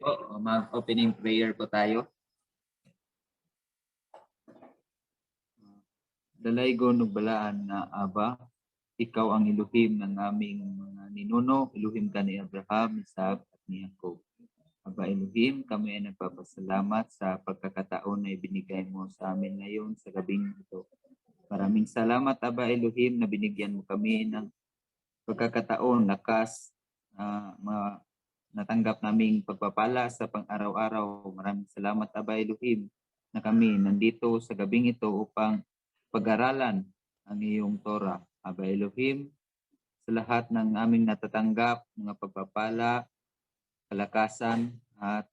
po, mag-opening prayer po tayo. Dalaygon ug balaan na Aba, ikaw ang Elohim ng aming mga ninuno, Elohim ka ni Abraham, Isaac at ni Jacob. Aba Elohim, kami ay nagpapasalamat sa pagkakataon na ibinigay mo sa amin ngayon sa gabing ito. Maraming salamat Aba Elohim na binigyan mo kami ng pagkakataon, lakas, natanggap naming pagpapala sa pang-araw-araw. Maraming salamat Aba Elohim na kami nandito sa gabing ito upang pag-aralan ang iyong Torah. Aba Elohim, sa lahat ng aming natatanggap, mga pagpapala, kalakasan at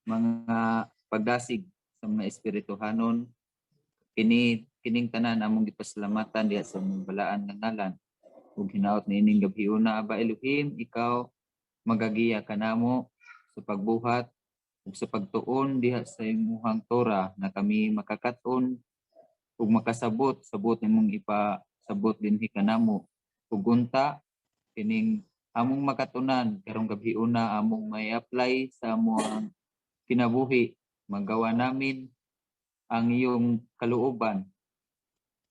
mga pagdasig sa mga espirituhanon, kining tanan among gipasalamatan diha sa among balaan nga ngalan. Ug hinaot niining gabhiuna Aba Elohim, ikaw magagiya kanamo sa pagbuhat ug sa pagtuon diha sa imong Torah na kami makakaton ug makasabot sabot nimong ipasabot dinhi kanamo. Ug unta kining among makatunan karong gabhiuna among may apply sa among kinabuhi, magawa namin ang iyong kalooban.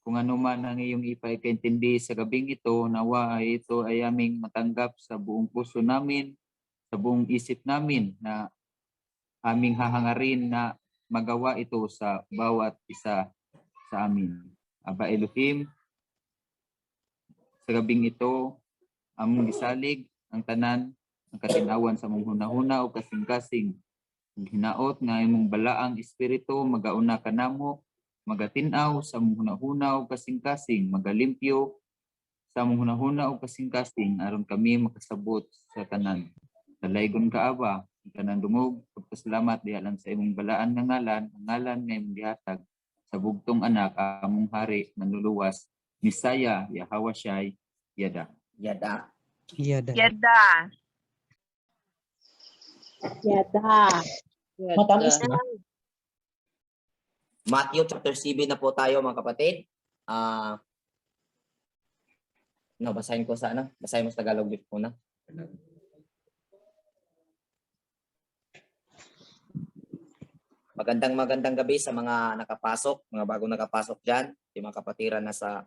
Kung ano man ang iyong ipaikaintindi sa gabing ito, nawa ay ito ay aming matanggap sa buong puso namin, sa buong isip namin, na aming hahangarin na magawa ito sa bawat isa sa amin. Aba Elohim, sa gabing ito, among gisalig ang tanan, ang katinawan sa mong hunahuna o kasing-kasing. Hinaot nga imong balaang espiritu magauna kanamo, magatinaw sa mong hunahuna o kasing-kasing, magalimpyo sa mong hunahuna o kasing-kasing aron kami makasabot sa tanan. Dalaygon ka Aba, tanan dungog pagpasalamat diha lang sa imong balaan nga ngalan, ang ngalan nga imong gihatag sa bugtong anak among hari manluluwas, Misaya Yahawashai Yada. Yada. Yada. Yada. Yada. Matamis na. Matthew chapter 7 na po tayo mga kapatid. Basahin ko sa basahin mo sa Tagalog muna. Magandang gabi sa mga nakapasok, mga bagong nakapasok dyan, yung mga kapatiran na sa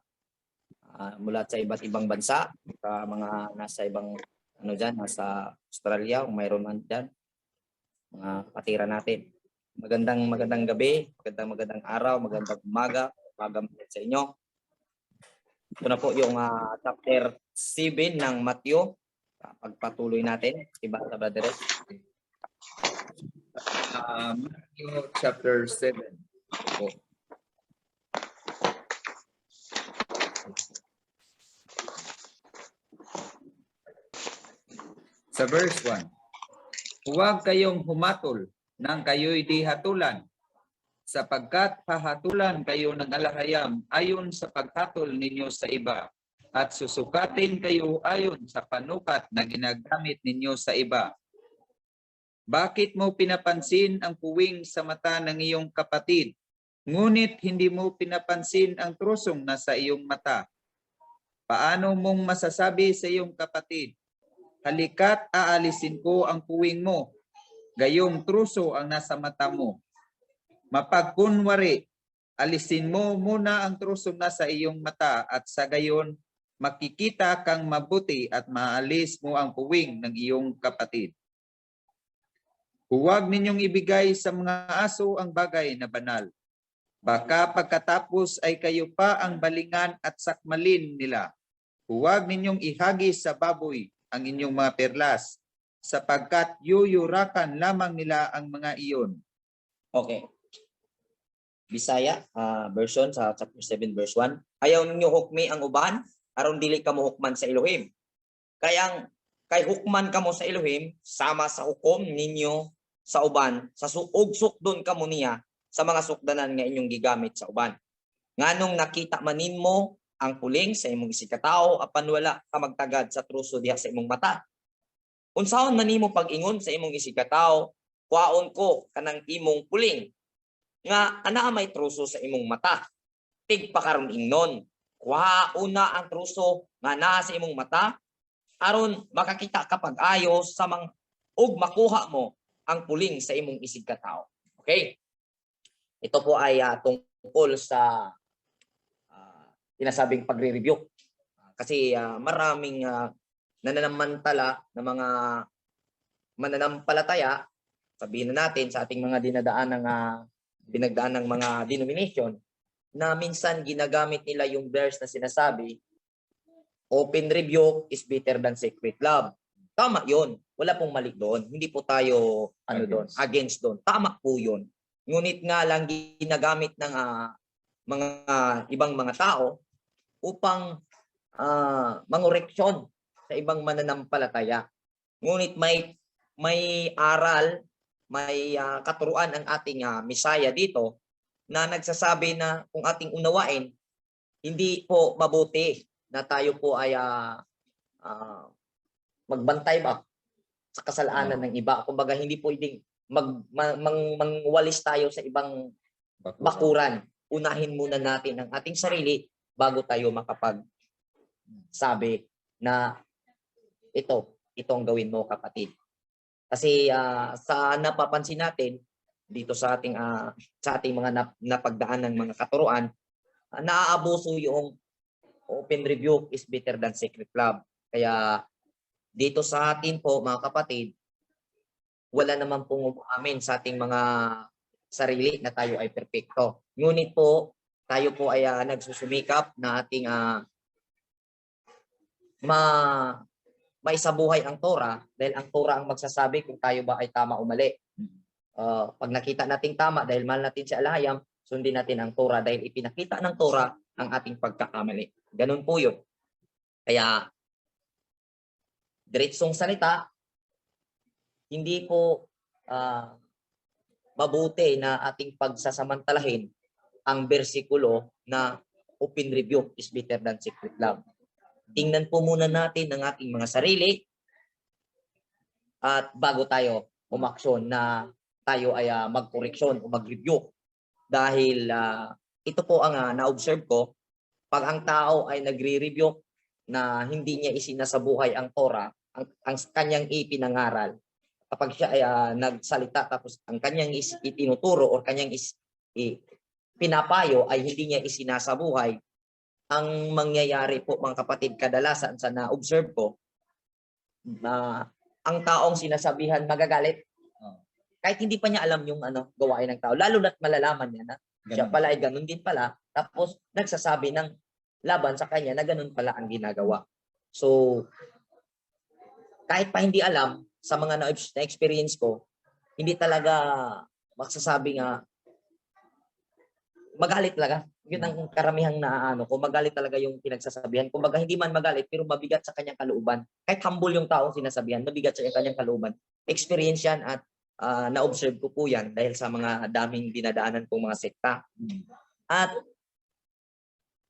mula sa iba't ibang bansa, sa mga nasa ibang dyan, nasa Australia, kung mayroon man dyan, mga kapatiran natin. Magandang gabi, magandang araw, magandang umaga sa inyo. Ito na po yung chapter 7 ng Matthew. Pagpatuloy natin, iba sa brother. Matthew chapter 7. Oh. Sa verse 1. Huwag kayong humatol nang kayo'y di hatulan, sapagkat hahatulan kayo ng alahayam ayon sa paghatol ninyo sa iba, at susukatin kayo ayon sa panukat na ginagamit ninyo sa iba. Bakit mo pinapansin ang puwing sa mata ng iyong kapatid, ngunit hindi mo pinapansin ang trusong nasa iyong mata? Paano mong masasabi sa iyong kapatid, halika't aalisin ko ang puwing mo, gayong truso ang nasa mata mo? Mapagkunwari, alisin mo muna ang trusong nasa iyong mata, at sa gayon makikita kang mabuti at maalis mo ang puwing ng iyong kapatid. Huwag ninyong ibigay sa mga aso ang bagay na banal. Baka pagkatapos ay kayo pa ang balingan at sakmalin nila. Huwag ninyong ihagis sa baboy ang inyong mga perlas, sapagkat yuyurakan lamang nila ang mga iyon. Okay. Bisaya version sa chapter 7 verse 1. Ayaw ninyo hukmi ang uban, aron dili ka mohukman sa Elohim. Kay hukman kamo sa Elohim, sama sa hukom ninyo sa uban, sa sukdon kamo niya sa mga sukdanan nga inyong gigamit sa uban. Nganong nakita manin mo ang puling sa imong isikatao, apan wala ka magtagad sa truso diha sa imong mata. Unsahon man nimo pag-ingon sa imong isikatao, kuhaon ko kanang imong puling, nga anaa may truso sa imong mata. Tigpa karon ingnon, kuhaon na ang truso nga naa sa imong mata, aron makakita ka pag-ayo sa ug makuha mo ang puling sa imong isig ka tao. Okay? Ito po ay tungkol sa tinasabing pagre-review. Kasi maraming nananamantala na mga mananampalataya, sabihin na natin sa ating mga dinagdaan ng mga denomination, na minsan ginagamit nila yung verse na sinasabi, open rebuke is better than secret love. Tama yun. Wala pong mali doon. Hindi po tayo against doon. Tama po yun. Ngunit nga lang ginagamit ng mga ibang mga tao upang mangoreksyon sa ibang mananampalataya. Ngunit may aral, may katuruan ang ating Misaya dito na nagsasabi na kung ating unawain, hindi po mabuti na tayo po ay magbantay ba sa kasalanan ng iba. Kumbaga hindi po pwedeng mangwalis tayo sa ibang bakuran. Unahin muna natin ang ating sarili bago tayo makapagsabi na ito ang gawin mo, kapatid. Kasi sa napapansin natin dito sa ating mga napagdaan ng mga katuruan, naaabuso yung open rebuke is better than secret love. Kaya dito sa atin po, mga kapatid, wala naman pong umamin sa ating mga sarili na tayo ay perpekto. Ngunit po, tayo po ay nagsusumikap na ating maisabuhay ang Torah, dahil ang Torah ang magsasabi kung tayo ba ay tama o mali. Pag nakita nating tama dahil mahal natin si Alhayam, sundin natin ang Torah dahil ipinakita ng Torah ang ating pagkakamali. Ganun po yun. Kaya, diretsong salita, hindi po mabuti na ating pagsasamantalahin ang bersikulo na open rebuke is better than secret love. Tingnan po muna natin ang ating mga sarili at bago tayo umaksyon na tayo ay magkoreksyon o mag-review. Dahil ito po ang na-observe ko, pag ang tao ay nagre-review na hindi niya isinasabuhay ang Torah, ang kanyang ipinangaral, kapag siya ay nagsalita tapos ang kanyang itinuturo o kanyang pinapayo ay hindi niya isinasabuhay, ang mangyayari po, mga kapatid, kadalasan sa na-observe ko, na ang taong sinasabihan magagalit. Kahit hindi pa niya alam yung gawain ng tao. Lalo na't malalaman niya na siya pala ay ganun din pala. Tapos nagsasabi ng laban sa kanya na ganun pala ang ginagawa. So, kahit pa hindi alam, sa mga na-experience ko, hindi talaga magsasabi nga magalit talaga. Yun ang karamihang kung magalit talaga yung pinagsasabihan. Kung baga hindi man magalit, pero mabigat sa kanyang kalooban. Kahit humble yung taong sinasabihan, mabigat sa kanyang kalooban. Experience yan at na-observe ko po yan dahil sa mga daming dinadaanan kong mga sekta. At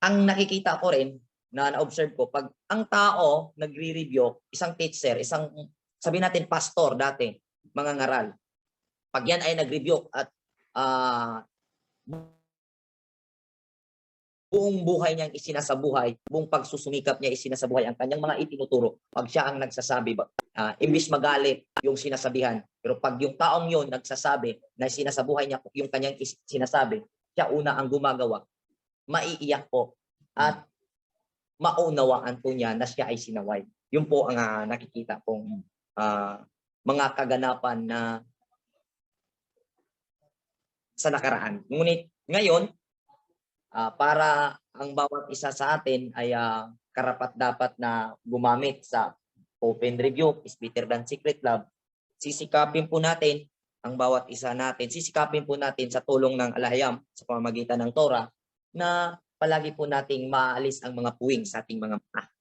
ang nakikita ko rin, na na-observe ko, pag ang tao nagre-review, isang teacher, isang, sabi natin pastor dati, mga ngaral, pag yan ay nag-review at buong buhay niyang isinasabuhay, buong pagsusumikap niya isinasabuhay ang kanyang mga itinuturo, pag siya ang nagsasabi, imbis magalit yung sinasabihan, pero pag yung taong yun nagsasabi na sinasabuhay niya yung kanyang sinasabi, siya una ang gumagawa, maiiyak po at maunawaan po niya na siya ay sinaway. Yun po ang nakikita pong mga kaganapan na sa nakaraan. Ngunit ngayon, para ang bawat isa sa atin ay karapat-dapat na gumamit sa open review is better than secret love, sisikapin po natin ang bawat isa natin, sisikapin po natin sa tulong ng Alhayam sa pamamagitan ng Torah na palagi po nating maalis ang mga puwing sa ating mga mata.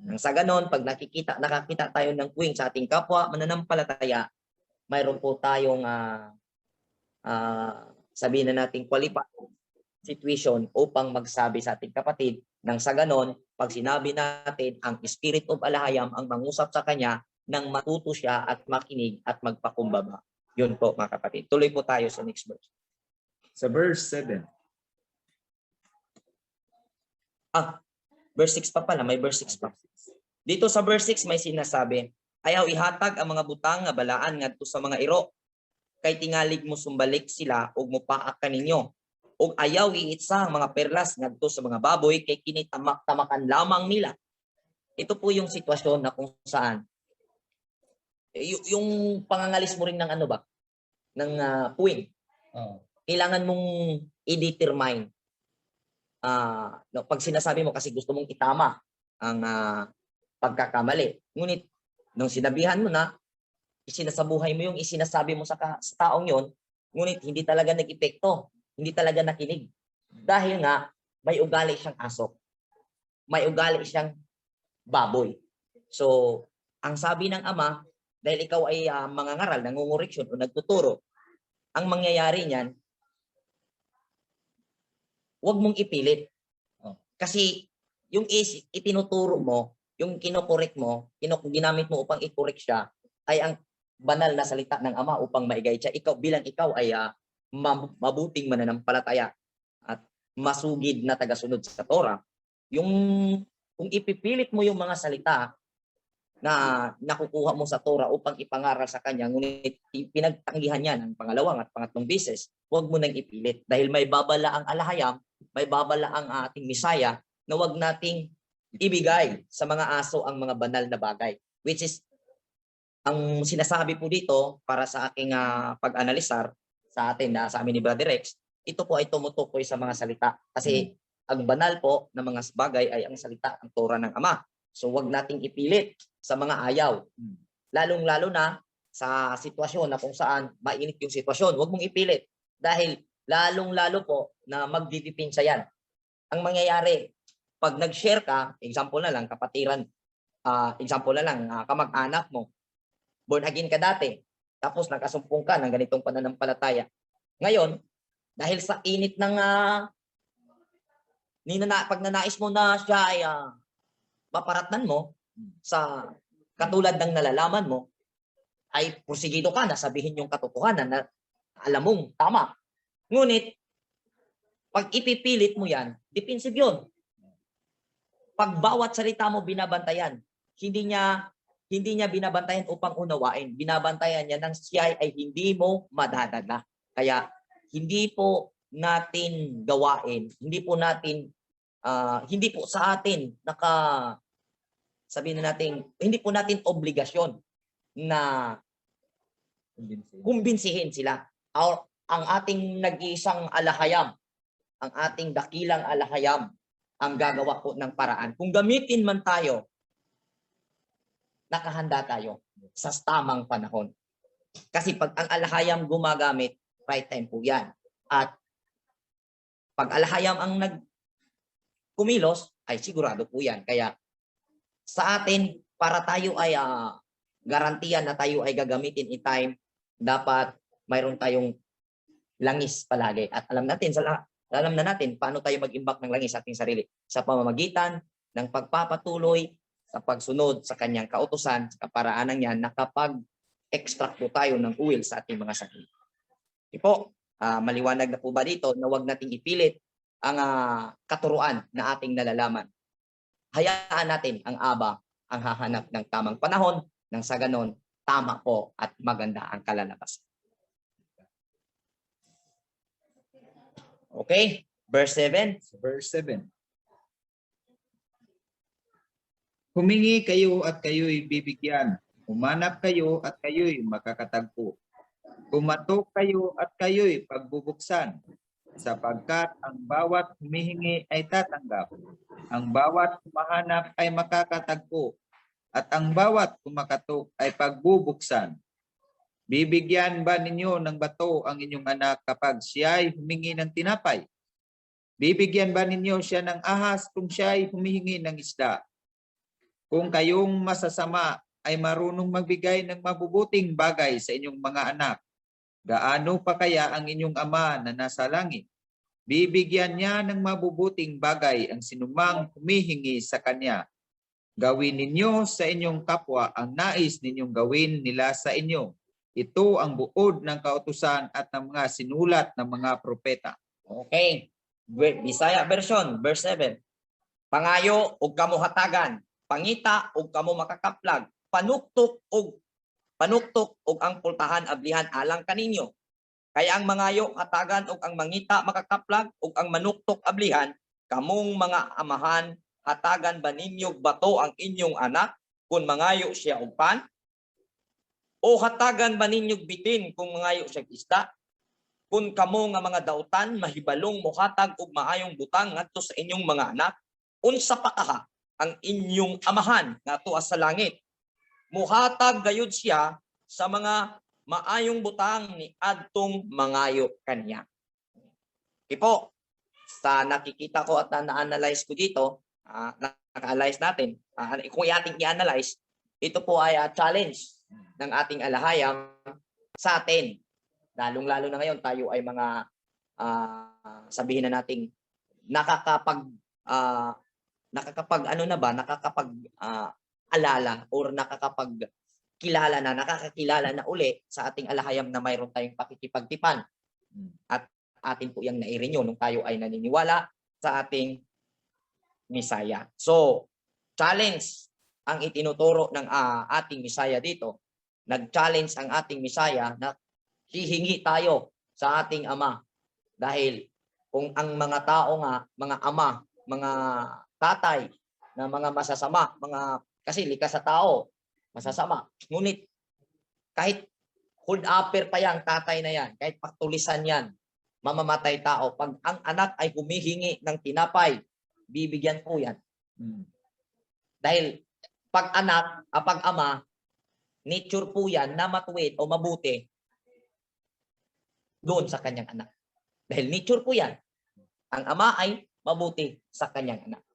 Nang sa ganon, pag nakakita tayo ng puwing sa ating kapwa mananampalataya, mayroon po tayong sabihin na nating qualified situation upang magsabi sa ating kapatid. Nang sa ganon, pag sinabi natin, ang Spirit of Alhayam ang mangusap sa kanya nang matuto siya at makinig at magpakumbaba. Yun po, mga kapatid. Tuloy po tayo sa next verse. Sa verse 7. Verse 6 pa pala. May verse 6 pa. Dito sa verse 6 may sinasabi, ayaw ihatag ang mga butang nga balaan ngadto sa mga iro, kay tingalig mo sumbalik sila ug mopaak kaninyo. Ug ayaw iitsa ang mga perlas ngadto sa mga baboy kay kini tamak-tamakan lamang nila. Ito po yung sitwasyon na kung saan yung pangangalis mo rin ng ano ba? Ng puwing. Kailangan mong i-determine. No, pag sinasabi mo kasi gusto mong itama ang pagkakamali. Ngunit nung sinabihan mo na, isinasabuhay mo yung isinasabi mo sa taong yon, ngunit hindi talaga nag-epekto, hindi talaga nakinig. Dahil nga, may ugali siyang aso. May ugali siyang baboy. So, ang sabi ng ama, dahil ikaw ay mangangaral, nangungureksyon o nagtuturo, ang mangyayari niyan, huwag mong ipilit. Kasi yung itinuturo mo, yung kinokorek mo, ginamit mo upang i-correct siya, ay ang banal na salita ng ama upang maigay siya. Ikaw ay mabuting mananampalataya at masugid na tagasunod sa Torah. Kung ipipilit mo yung mga salita na nakukuha mo sa Torah upang ipangaral sa kanya, ngunit pinagtanggihan niya ng pangalawang at pangatlong beses, huwag mo nang ipilit. Dahil may babala ang alahayam, may babala ang ating misaya, na huwag nating ibigay sa mga aso ang mga banal na bagay. Which is, ang sinasabi po dito, para sa aking pag-analisar, sa amin ni Brother Rex, ito po ay tumutukoy sa mga salita. Kasi ang banal po na mga bagay ay ang salita ng Torah ng Ama. So huwag nating ipilit sa mga ayaw. Lalong-lalo na sa sitwasyon na kung saan mainit yung sitwasyon, huwag mong ipilit. Dahil lalong-lalo po na magdidipinsa yan. Ang mangyayari, pag nag-share ka, example na lang, kapatiran, example na lang, kamag-anak mo, born again ka dati, tapos nagkasumpong ka ng ganitong pananampalataya. Ngayon, dahil sa init ng pag nanais mo na siya ay maparatnan mo sa katulad ng nalalaman mo, ay porsigido ka na sabihin yung katotohanan na alam mong tama. Ngunit, pag ipipilit mo yan, defensive yun. Pag bawat salita mo binabantayan, hindi niya binabantayan upang unawain. Binabantayan niya nang siya ay hindi mo madadala. Kaya, hindi po natin gawain, hindi po sa atin sabihin na natin, hindi po natin obligasyon na kumbinsihin sila. Ang ating nag-iisang alahayam, ang ating dakilang alahayam, ang gagawa po ng paraan. Kung gamitin man tayo, nakahanda tayo sa tamang panahon. Kasi pag ang alahayam gumagamit, right time po yan. At pag alahayam ang kumilos, ay sigurado po yan. Kaya sa atin, para tayo ay garantiyan na tayo ay gagamitin in time, dapat mayroon tayong langis palagi. At alam na natin paano tayo mag-imbak ng langis sa ating sarili. Sa pamamagitan ng pagpapatuloy sa pagsunod sa kanyang kautusan, sa kaparaanan niya, nakapag-extract po tayo ng oil sa ating mga sarili. Ipo, maliwanag na po ba dito na huwag nating ipilit ang katuruan na ating nalalaman. Hayaan natin ang Aba ang hahanap ng tamang panahon, nang sa ganon, tama po at maganda ang kalalabasan. Okay, verse 7. Verse 7. Humingi kayo at kayo'y bibigyan. Humanap kayo at kayo'y makakatagpo. Kumatok kayo at kayo'y pagbubuksan. Sapagkat ang bawat humihingi ay tatanggap. Ang bawat humahanap ay makakatagpo. At ang bawat kumakatok ay pagbubuksan. Bibigyan ba ninyo ng bato ang inyong anak kapag siya'y humingi ng tinapay? Bibigyan ba ninyo siya ng ahas kung siya'y humihingi ng isda? Kung kayong masasama ay marunong magbigay ng mabubuting bagay sa inyong mga anak, gaano pa kaya ang inyong Ama na nasa langit? Bibigyan niya ng mabubuting bagay ang sinumang humihingi sa kanya. Gawin ninyo sa inyong kapwa ang nais ninyong gawin nila sa inyo. Ito ang buod ng kautusan at ng mga sinulat ng mga propeta. Okay. Bisaya version, verse 7. Pangayo og kamo hatagan, pangita og kamo makakaplag, panuktok og panuktok ug ang pultahan ablihan alang kaninyo. Kaya ang mangayo hatagan ug ang mangita makakaplag ug ang manuktok ablihan, kamong mga amahan hatagan ba ninyo bato ang inyong anak kung mangayo siya og pan? O hatagan ba ninyo bitin kung mangayo siya og isda? Kung kamo nga mga dautan mahibalong mohatag og maayong butang ngadto sa inyong mga anak, unsa pa kaha ang inyong amahan nga tuwa sa langit? Muhatag gayud siya sa mga maayong butang ni adtong mangayo kaniya. Ipo, sa nakikita ko at na-analyze ko dito, naka-analyze natin, kung ating i-analyze, ito po ay challenge ng ating alahayam sa atin. Lalong-lalo na ngayon, tayo ay mga, sabihin na nating, alala or nakakakilala na uli sa ating alahayam na mayroon tayong pakikipagtipan. At atin po yung nairinyo nung tayo ay naniniwala sa ating Misaya. So, challenge ang itinuturo ng ating Misaya dito. Nag-challenge ang ating Misaya na hihingi tayo sa ating Ama. Dahil kung ang mga tao nga, mga ama, mga tatay, na mga masasama, kasi likas sa tao, masasama. Ngunit kahit hold upper pa yan, tatay na yan, kahit patulisan yan, mamamatay tao. Pag ang anak ay humihingi ng tinapay, bibigyan po yan. Dahil pag anak, pag ama, nature po yan na matuwid o mabuti doon sa kanyang anak. Dahil nature po yan. Ang ama ay mabuti sa kanyang anak.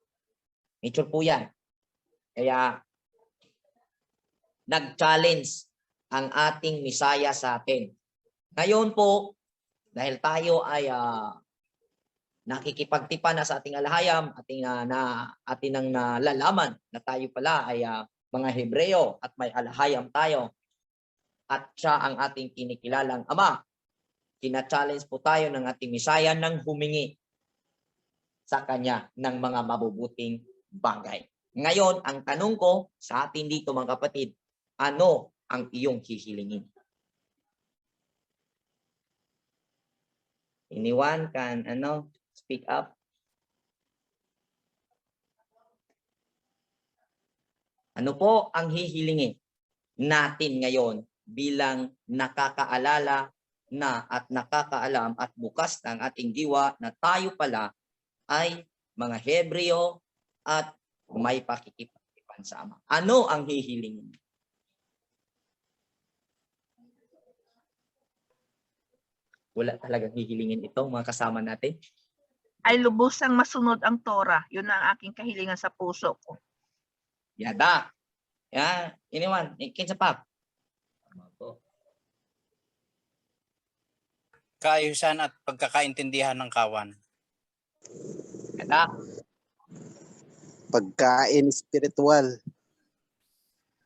Nature po yan. Kaya nag-challenge ang ating Misaya sa atin. Ngayon po, dahil tayo ay nakikipagtipan na sa ating alahayam, ating nang nalalaman na tayo pala ay mga Hebreo at may alahayam tayo at siya ang ating kinikilalang Ama. Kina-challenge po tayo ng ating Misaya nang humingi sa kanya ng mga mabubuting bagay. Ngayon, ang tanong ko sa atin dito mga kapatid, ano ang iyong hihilingin? Anyone can speak up? Ano po ang hihilingin natin ngayon bilang nakakaalala na at nakakaalam at bukas ng ating diwa na tayo pala ay mga Hebreo at may pakikipagtipan sa Ama? Ano ang hihilingin? Wala talagang hihilingin ito mga kasama natin. Ay lubusang masunod ang Torah. Yun ang aking kahilingan sa puso ko. Yada. Ya, iniwan, kinsa pa. Kaayusan at pagkakaintindihan ng kawan. Yada. Pagkain spiritual.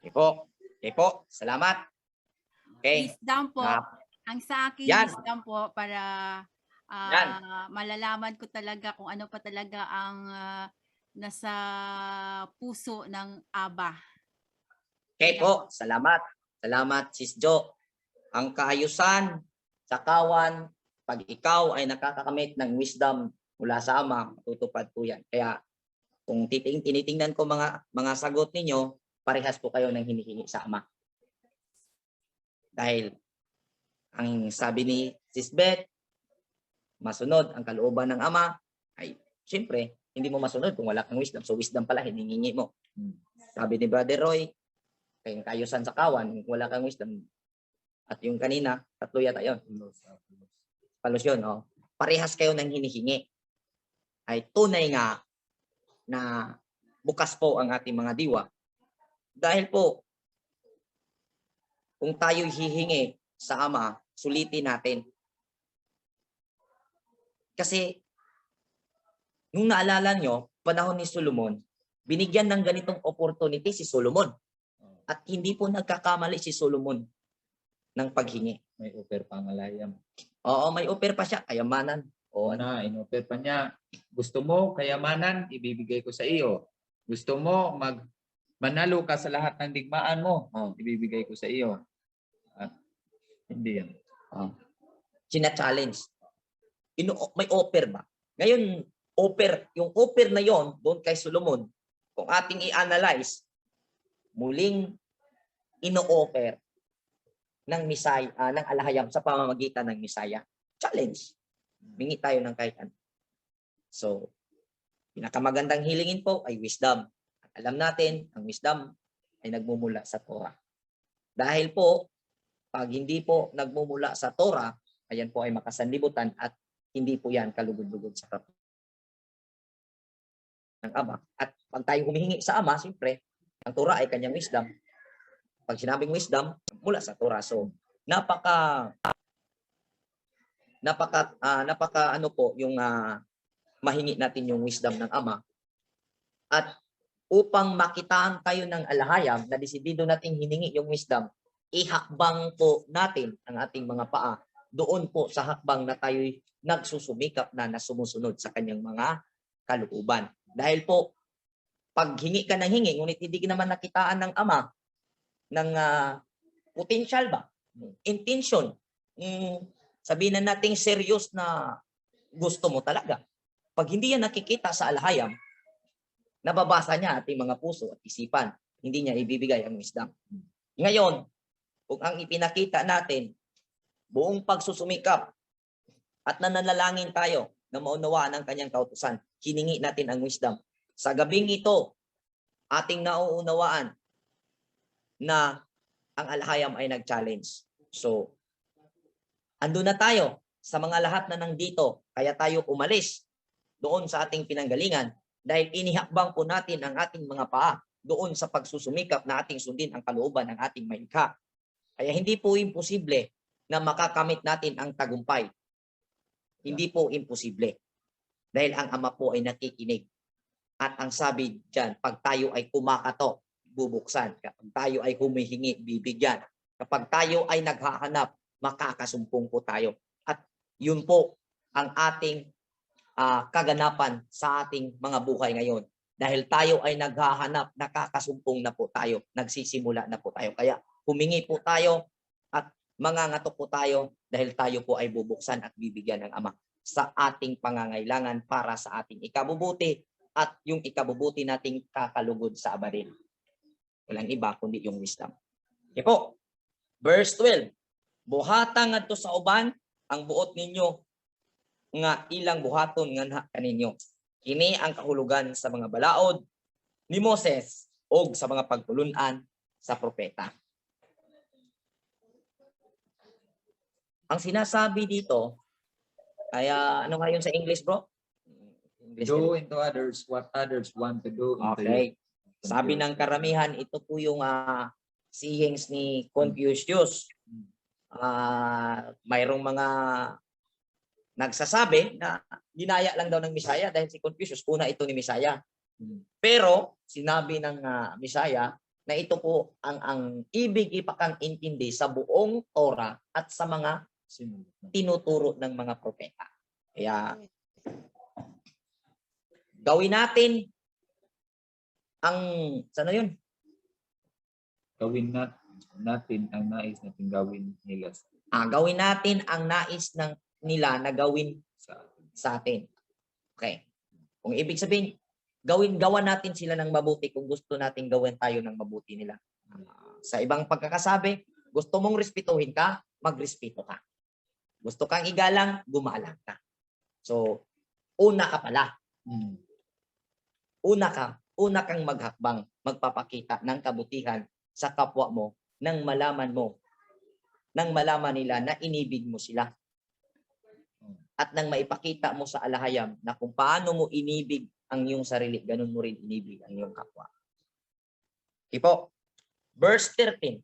Ipo. Salamat. Okay. Wisdom po. Ang sa akin, Yan. wisdom po para Yan. malalaman ko talaga kung ano pa talaga ang nasa puso ng Aba. Okay po. Salamat. Salamat, Sis Jo. Ang kaayusan sa kawan, pag ikaw ay nakakakamit ng wisdom mula sa Ama, matutupad po yan. Kaya kung tinitingnan ko mga sagot ninyo, parehas po kayo ng hinihingi sa Ama. Dahil ang sabi ni Sis Beth, masunod ang kalooban ng Ama, ay siyempre, hindi mo masunod kung wala kang wisdom. So wisdom pala, hiningi mo. Sabi ni Brother Roy, kayong kayusan sa kawan, kung wala kang wisdom. At yung kanina, tatlo yata yun. Palos yun, oh. Parehas kayo ng hinihingi. Ay tunay nga na bukas po ang ating mga diwa. Dahil po, kung tayo hihingi sa Ama, sulitin natin. Kasi, nung naalala nyo, panahon ni Solomon, binigyan ng ganitong opportunity si Solomon. At hindi po nagkakamali si Solomon ng paghingi. May offer pang alayam. Oo, may offer pa siya, kayamanan. O Na, in-offer pa niya. Gusto mo kayamanan, ibibigay ko sa iyo. Gusto mo manalo ka sa lahat ng digmaan mo, ibibigay ko sa iyo. Hindi yan. Sina-challenge. May offer ba? Ngayon, yung offer na yon doon kay Solomon, kung ating i-analyze, muling ino-offer ng Misaya, ng alahayam sa pamamagitan ng Misaya. Challenge. Mingi tayo ng kahit ano. So, pinakamagandang hilingin po ay wisdom. At alam natin, ang wisdom ay nagmumula sa Torah. Dahil po, pag hindi po nagmumula sa Torah, ayan po ay makasanlibutan at hindi po yan kalugod-lugod sa kapatid ng Ama. At pag tayo humihingi sa Ama, siyempre, ang Torah ay kanyang wisdom. Pag sinabing wisdom, mula sa Torah. So, napaka ano po yung mahingi natin yung wisdom ng Ama. At upang makitaan tayo ng alahayam na desidido nating hiningi yung wisdom, ihakbang po natin ang ating mga paa doon po sa hakbang na tayo'y nagsusumikap na sumusunod sa kanyang mga kalooban. Dahil po, pag hingi ka ng hingi, ngunit hindi ka naman nakitaan ng Ama ng potential ba? Intention. Sabihin na nating serious na gusto mo talaga. Pag hindi yan nakikita sa alahayam, nababasa niya ating mga puso at isipan. Hindi niya ibibigay ang wisdom. Ngayon, kung ang ipinakita natin, buong pagsusumikap at nananalangin tayo na maunawaan ang kanyang kautusan, hiningi natin ang wisdom. Sa gabing ito, ating nauunawaan na ang alahayam ay nag-challenge. So, andun na tayo sa mga lahat na nandito, kaya tayo umalis doon sa ating pinanggalingan dahil inihakbang po natin ang ating mga paa doon sa pagsusumikap na ating sundin ang kalooban ng ating malikha. Kaya hindi po imposible na makakamit natin ang tagumpay. Hindi po imposible. Dahil ang Ama po ay nakikinig. At ang sabi dyan, pag tayo ay kumakato, bubuksan. Kapag tayo ay humihingi, bibigyan. Kapag tayo ay naghahanap, makakasumpong po tayo. At yun po ang ating kaganapan sa ating mga buhay ngayon. Dahil tayo ay naghahanap, nakakasumpong na po tayo, nagsisimula na po tayo. Kaya humingi po tayo at mangangatok po tayo dahil tayo po ay bubuksan at bibigyan ng Ama sa ating pangangailangan para sa ating ikabubuti at yung ikabubuti nating kakalugod sa abarin. Walang iba kundi yung wisdom. Okay po. Verse 12. Buhatang ngadto sa uban ang buot ninyo nga ilang buhaton nga kaninyo. Kini ang kahulugan sa mga balaod ni Moses o sa mga pagtulunan sa propeta. Ang sinasabi dito, kaya ano nga yun sa English, bro? English Do into others what others want to do into you. Okay. Sabi ng karamihan, ito po yung sayings ni Confucius. Mayroong mga nagsasabi na ginaya lang daw ng Misaya dahil si Confucius, una ito ni Misaya. Pero sinabi ng Misaya na ito po ang ibig ipakang intindi sa buong Torah at sa mga tinuturo ng mga propeta. Kaya gawin natin ang sana yun? Gawin natin ang nais natin gawin nila Gawin natin ang nais nila na gawin sa atin. Okay. Kung ibig sabihin, gawan natin sila ng mabuti kung gusto nating gawin tayo ng mabuti nila. Sa ibang pagkakasabi, gusto mong respetuhin ka, magrespeto ka. Gusto kang igalang, gumalang ka. So, una ka pala. Una kang maghakbang, magpapakita ng kabutihan sa kapwa mo nang malaman nila na inibig mo sila. At nang maipakita mo sa alahayam na kung paano mo inibig ang iyong sarili, ganun mo rin inibig ang iyong kapwa. Okay po. Verse 13.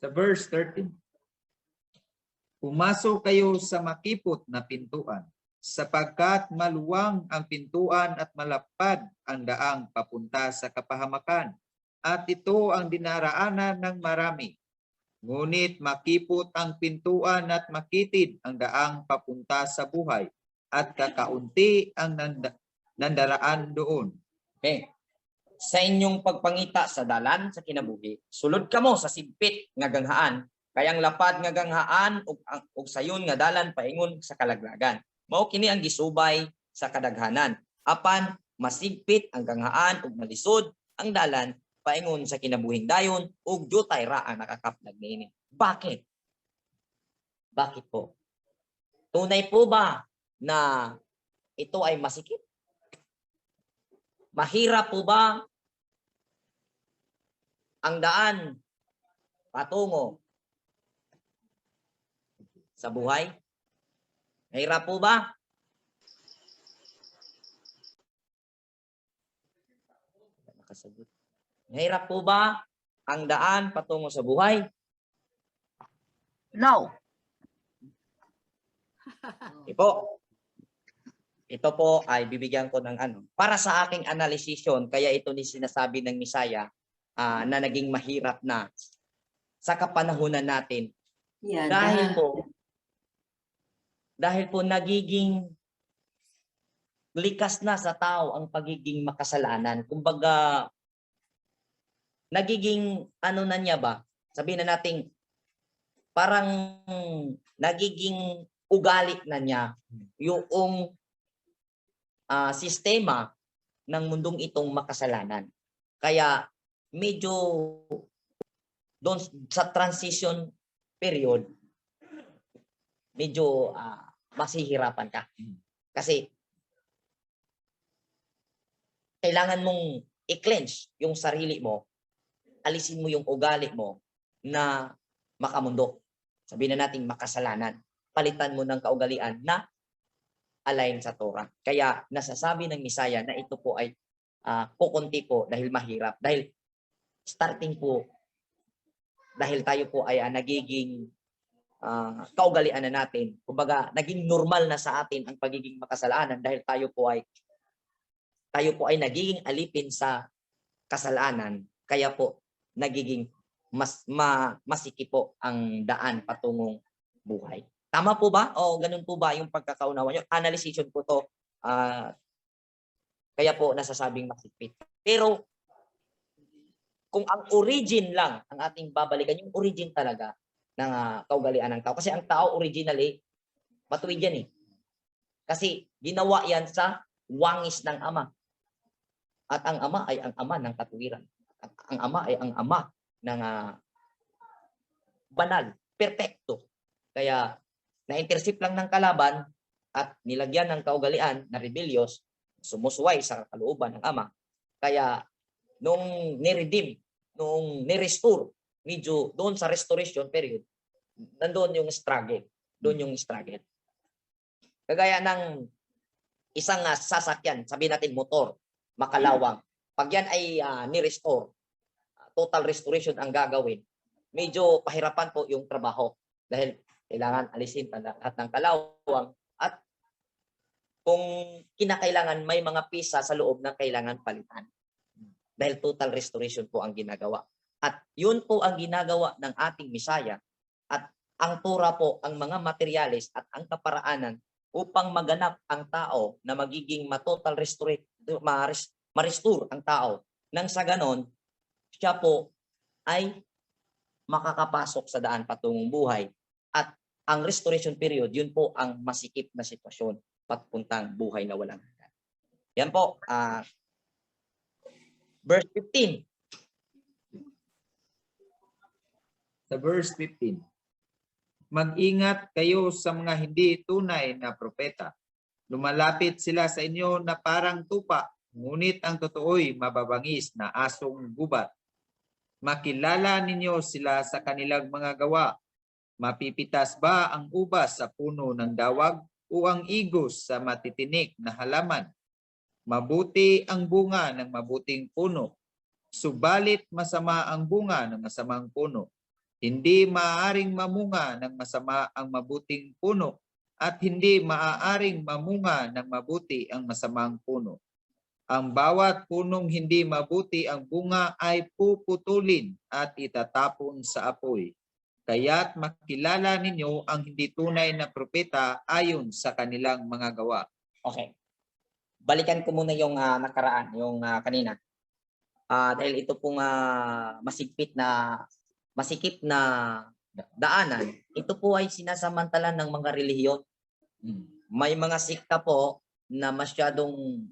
Sa verse 13. Pumasok kayo sa makipot na pintuan, sapagkat maluwang ang pintuan at malapad ang daang papunta sa kapahamakan. At ito ang dinaraanan ng marami. Ngunit makipot ang pintuan at makitid ang daang papunta sa buhay. At kakaunti ang nandaraan doon. Okay. Sa inyong pagpangita sa dalan sa kinabuhi, sulod kamo sa sigpit nga ganghaan, Kayang lapad nga ganghaan ug sayon nga dalan paingon sa kalaglagan. Mao kini ang gisubay sa kadaghanan. Apan masigpit ang ganghaan ug malisod ang dalan paingon sa kinabuhing dayon ug jutay ra ang nakakaplag niini. Bakit? Bakit po? Tunay po ba na ito ay masikip? Mahirap po ba ang daan patungo sa buhay? Mahirap po ba? Nakasagot. Mahirap po ba ang daan patungo sa buhay? No. Ito po ay bibigyan ko ng ano. Para sa aking analysisyon, kaya ito ni sinasabi ng Misaya na naging mahirap na sa kapanahunan natin. Dahil po nagiging likas na sa tao ang pagiging makasalanan. Kumbaga, nagiging ano na niya ba? Sabihin na natin, parang nagiging ugali na niya yung sistema ng mundong itong makasalanan. Kaya medyo doon sa transition period, medyo masihirapan ka. Kasi kailangan mong i-cleanse yung sarili mo, alisin mo yung ugali mo na makamundo. Sabihin na natin makasalanan. Palitan mo ng kaugalian na align sa Torah. Kaya nasasabi ng Misaya na ito po ay kukunti po dahil mahirap. Dahil starting po, dahil tayo po ay nagiging kaugalian na natin. Kumbaga, naging normal na sa atin ang pagiging makasalanan dahil tayo po ay nagiging alipin sa kasalanan. Kaya po, nagiging masikip po ang daan patungong buhay. Tama po ba? O ganun po ba yung pagkakaunawa nyo? Analyzation po to. Kaya po nasasabing masikip. Pero kung ang origin lang ang ating babalikan, yung origin talaga ng kaugalian ng tao. Kasi ang tao originally, matuwid yan eh. Kasi ginawa yan sa wangis ng Ama. At ang Ama ay ang Ama ng katuwiran. At ang Ama ay ang Ama ng banal, perpekto. Kaya na-intercept lang ng kalaban at nilagyan ng kaugalian na rebellious, sumusuway sa kalooban ng Ama. Kaya nung ni-redeem, nung ni-restore, medyo doon sa restoration period, nandoon yung struggle. Doon yung struggle. Kagaya ng isang sasakyan, sabihin natin motor, makalawang. Pag yan ay ni-restore, total restoration ang gagawin, medyo pahirapan po yung trabaho. Dahil kailangan alisin lahat ng kalawang at kung kinakailangan may mga pisa sa loob na kailangan palitan. Dahil total restoration po ang ginagawa. At yun po ang ginagawa ng ating Misaya. At ang Torah po, ang mga materyales at ang kaparaanan upang maganap ang tao na magiging ma-total restore ang tao. Nang sa ganon, siya po ay makakapasok sa daan patungong buhay. At ang restoration period, yun po ang masikip na sitwasyon patpuntang buhay na walang hanggan. Yan po, verse 15. Sa verse 15, mag-ingat kayo sa mga hindi tunay na propeta. Lumalapit sila sa inyo na parang tupa, ngunit ang totoo'y mababangis na asong gubat. Makilala ninyo sila sa kanilang mga gawa. Mapipitas ba ang ubas sa puno ng dawag o ang igos sa matitinik na halaman? Mabuti ang bunga ng mabuting puno, subalit masama ang bunga ng masamang puno. Hindi maaaring mamunga ng masama ang mabuting puno at hindi maaaring mamunga ng mabuti ang masamang puno. Ang bawat punong hindi mabuti ang bunga ay puputulin at itatapon sa apoy. Kaya't makilala ninyo ang hindi tunay na propeta ayon sa kanilang mga gawa. Okay. Balikan ko muna yung nakaraan, yung kanina. Dahil ito pong masikip na daanan, ito po ay sinasamantala ng mga relihiyon. May mga sikta po na masyadong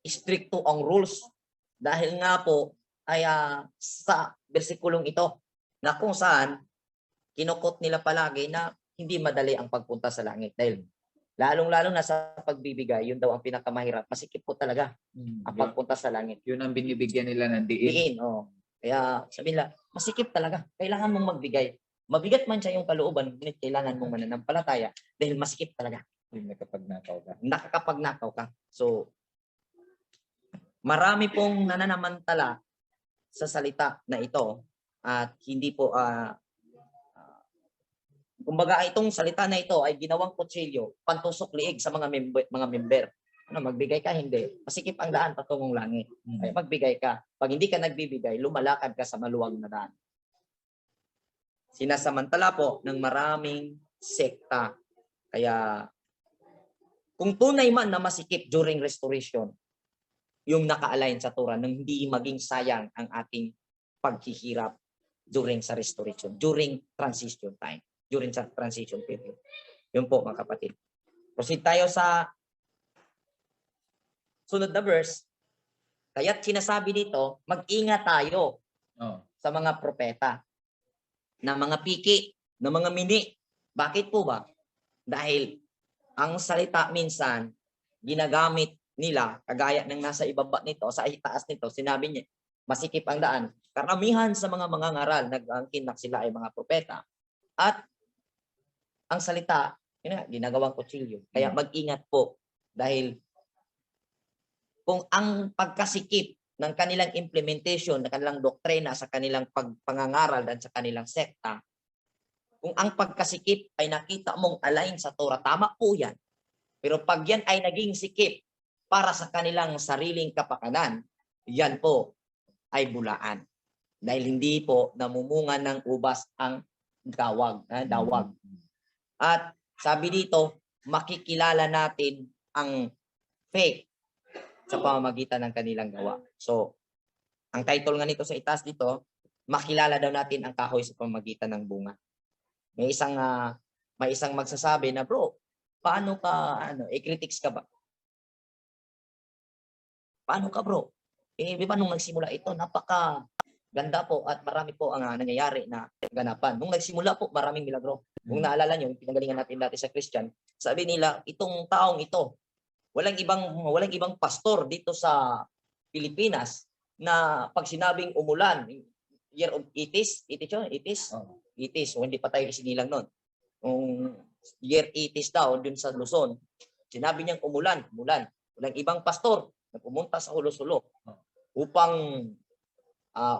stricto ang rules dahil nga po ay sa bersikulong ito na kung saan kinukot nila palagi na hindi madali ang pagpunta sa langit dahil lalong-lalo na sa pagbibigay, yun daw ang pinakamahirap. Masikip po talaga ang pagpunta sa langit. Yun ang binibigyan nila ng diin. Diin, oh. Kaya sabi nila, masikip talaga. Kailangan mong magbigay. Mabigat man siya yung kalooban, ngunit kailangan mong mananampalataya dahil masikip talaga. Nakapagnakaw ka. Nakakapagnakaw ka. So, marami pong nananamantala sa salita na ito at hindi po kumbaga itong salita na ito ay ginawang kutsilyo, pantusok liig sa mga member. Ano, magbigay ka, hindi. Masikip ang daan patungong langit. Ay magbigay ka. Pag hindi ka nagbibigay, lumalakad ka sa maluwag na daan. Sinasamantala po ng maraming sekta. Kaya kung tunay man na masikip during restoration, yung naka-align sa Torah nang hindi maging sayang ang ating paghihirap during sa restoration, during transition time, during sa transition period. Yun po mga kapatid. Proceed tayo sa sunod na verse. Kaya't sinasabi dito, mag-ingat tayo sa mga propeta na mga piki, na mga mini. Bakit po ba? Dahil ang salita minsan ginagamit nila, kagaya ng nasa ibaba nito, sa itaas nito, sinabi niya, masikip ang daan. Karamihan sa mga mangangaral, nag-angkin na sila ay mga propeta. At ang salita, yun nga, ginagawang kutsilyo. Kaya mag-ingat po. Dahil kung ang pagkasikip ng kanilang implementation, ng kanilang doktrina sa kanilang pangangaral dan sa kanilang sekta, kung ang pagkasikip ay nakita mong align sa Torah, tama po yan. Pero pag yan ay naging sikip para sa kanilang sariling kapakanan, yan po ay bulaan. Dahil hindi po namumunga ng ubas ang dawag. At sabi dito, makikilala natin ang fake sa pamamagitan ng kanilang gawa. So, ang title nga nito sa itaas dito, makilala daw natin ang kahoy sa pamamagitan ng bunga. May isang magsasabi na, bro, paano ka, i-critics ka ba? Paano ka, bro? Di ba nung nagsimula ito, napaka ganda po at marami po ang nangyayari na ganapan. Nung nagsimula po, maraming milagro. Kung naalala nyo, pinanggalingan natin dati sa Christian, sabi nila, itong taong ito, walang ibang pastor dito sa Pilipinas na pag sinabing umulan, year of 80s, 80s, so hindi pa tayo isinilang nun. Year 80s daw, dun sa Luzon, sinabi niyang umulan. Walang ibang pastor na pumunta sa Hulo-Sulo upang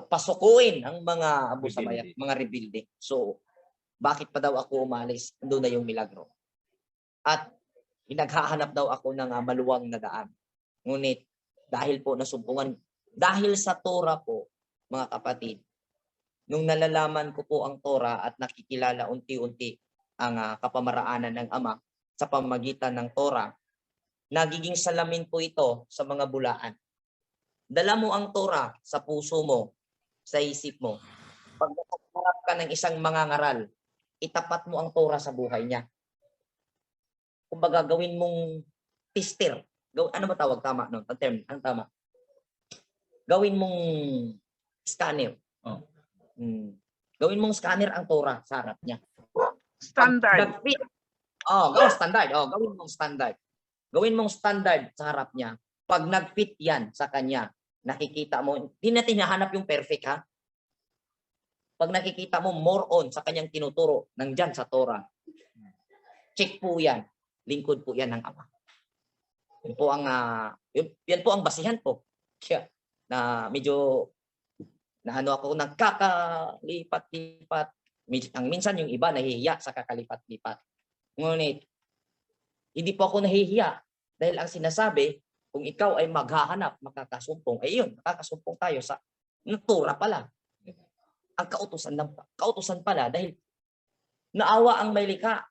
pasukuin ang mga abusabaya, mga rebuilding. So, bakit pa daw ako umalis? Doon na yung milagro. At naghahanap daw ako ng maluwang na daan. Ngunit, dahil po nasumpungan, dahil sa Torah po, mga kapatid, nung nalalaman ko po ang Torah at nakikilala unti-unti ang kapamaraanan ng Ama sa pamamagitan ng Torah, nagiging salamin po ito sa mga bulaan. Dala mo ang Torah sa puso mo, sa isip mo. Pag nakaharap ka ng isang mangangaral, itapat mo ang Torah sa buhay niya. Kumbaga gawin mong tester. Ano ba tawag tama no? Ang term, ang tama. Gawin mong scanner. Gawin mong scanner ang Torah sa harap niya. Standard. Standard. Gawin mong standard. Gawin mong standard sa harap niya. Pag nag-fit yan sa kanya, nakikita mo, hindi natin hinahanap yung perfect ha. Pag nakikita mo more on sa kanyang tinuturo, nandyan sa Torah, check po yan. Lingkod po yan ng Ama. Yan po ang basihan po. Kaya na medyo ako nagkakalipat-lipat. Ang minsan yung iba nahihiya sa kakalipat-lipat. Ngunit, hindi po ako nahihiya dahil ang sinasabi, kung ikaw ay maghahanap, makakasumpong, yun, makakasumpong tayo sa Torah pala. Ang kautusan pala dahil naawa ang may likha.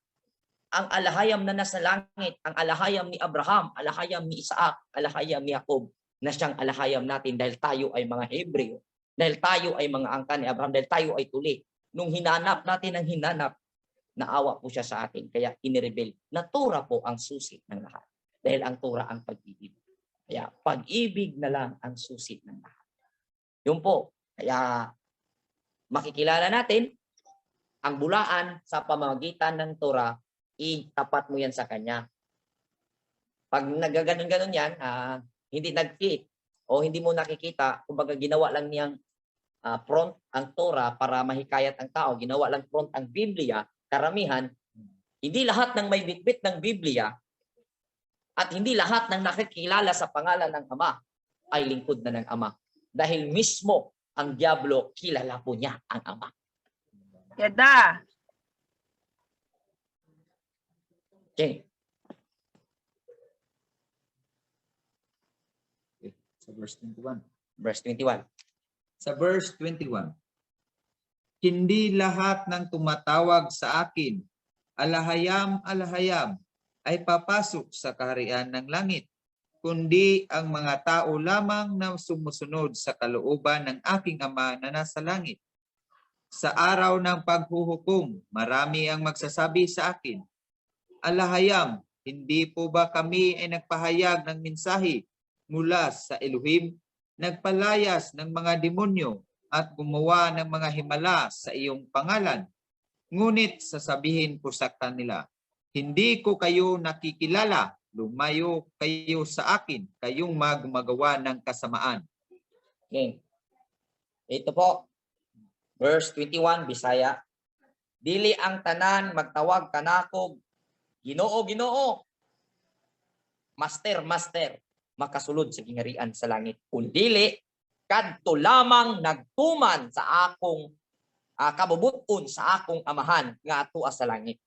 Ang alahayam na nasa langit, ang alahayam ni Abraham, alahayam ni Isaac, alahayam ni Jacob, na siyang alahayam natin dahil tayo ay mga Hebreo, dahil tayo ay mga angkan ni Abraham, dahil tayo ay tuli nung hinanap natin ang hinanap, naawa po siya sa atin. Kaya inirebel na Torah po ang susi ng lahat. Dahil ang Torah ang pag-ibig. Kaya pag-ibig na lang ang susi ng lahat. Yun po. Kaya makikilala natin ang bulaan sa pamamagitan ng Torah, itapat mo yan sa kanya. Pag nagaganon-ganon yan, hindi nag-fit o hindi mo nakikita, kumbaga ginawa lang niyang front ang Torah para mahikayat ang tao, ginawa lang front ang Biblia, karamihan, hindi lahat ng may bitbit ng Biblia at hindi lahat ng nakikilala sa pangalan ng Ama ay lingkod na ng Ama. Dahil mismo ang Diablo, kilala po niya ang Ama. Yada. Okay. Sa verse 21. Verse 21. Sa verse 21. Hindi lahat ng tumatawag sa akin, alahayam, alahayam, ay papasok sa kaharian ng langit, kundi ang mga tao lamang na sumusunod sa kalooban ng aking Ama na nasa langit. Sa araw ng paghuhukom, marami ang magsasabi sa akin, alahayam, hindi po ba kami ay nagpahayag ng mensahe mula sa Elohim, nagpalayas ng mga demonyo at gumawa ng mga himala sa iyong pangalan? Ngunit sasabihin ko sa kanila, hindi ko kayo nakikilala, lumayo kayo sa akin, kayong gumagawa ng kasamaan. Okay. Ito po, verse 21, Bisaya. Dili ang tanan magtawag kanako, Ginoo, Ginoo, Master, Master, makasulod sa gingarian sa langit. Kung dili, kadto lamang nagtuman sa akong kabubuton sa akong amahan nga atua sa langit.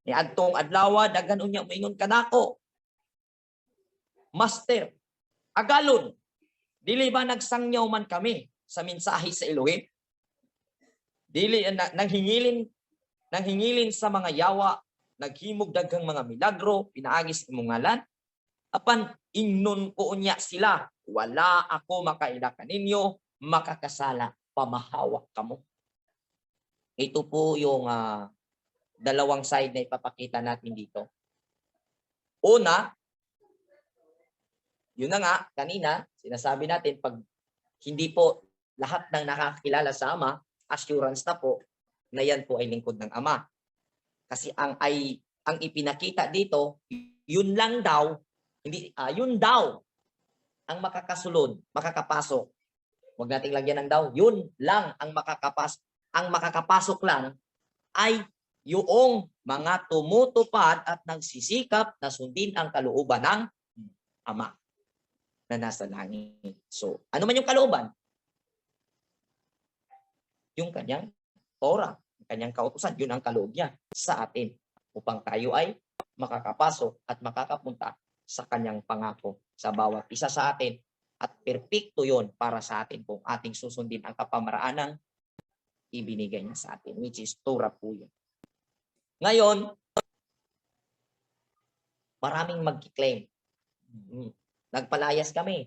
Ni adtong adlaw daghan unya moingon kanako, Master, agalon, dili ba nagsangyaw man kami sa mensahe sa Elohim? Dili nanghingilin sa mga yawa, naghimog daghang mga milagro, pinaagis imong ngalan. Apan ingnon ko unya sila, wala ako makaila kaninyo, makakasala, pamahawa kamo. Ito po yung dalawang side na ipapakita natin dito. Una, yun na nga, kanina, sinasabi natin, pag hindi po lahat ng nakakilala sa Ama, assurance na po na yan po ay lingkod ng Ama. Kasi ang ipinakita dito, yun lang daw, hindi, yun daw ang makakasulod, makakapasok. Huwag nating lagyan ng daw, yun lang ang makakapasok. Ang makakapasok lang ay yung mga tumutupad at nagsisikap na sundin ang kalooban ng Ama na nasa langit. So, ano man yung kalooban? Yung kanyang Torah, yung kanyang kautusan, yun ang kaloob niya sa atin upang tayo ay makakapasok at makakapunta sa kanyang pangako sa bawat isa sa atin at perpekto yon para sa atin kung ating susundin ang kapamaraan ng ibinigay niya sa atin, which is Torah po yun. Ngayon, maraming mag-claim. Nagpalayas kami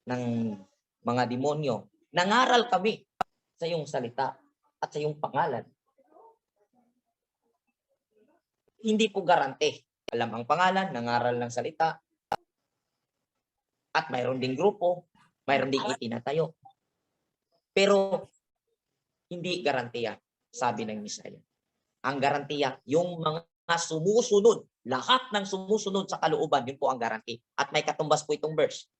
ng mga demonyo. Nangaral kami sa iyong salita at sa iyong pangalan. Hindi po garante. Alam ang pangalan, nangaral ng salita, at mayroon ding grupo, mayroon ding itinatayo. Pero hindi garantiya, sabi ng Misaya. Ang garantiya, yung mga sumusunod, lahat ng sumusunod sa kalooban, yun po ang garanti. At may katumbas po itong verse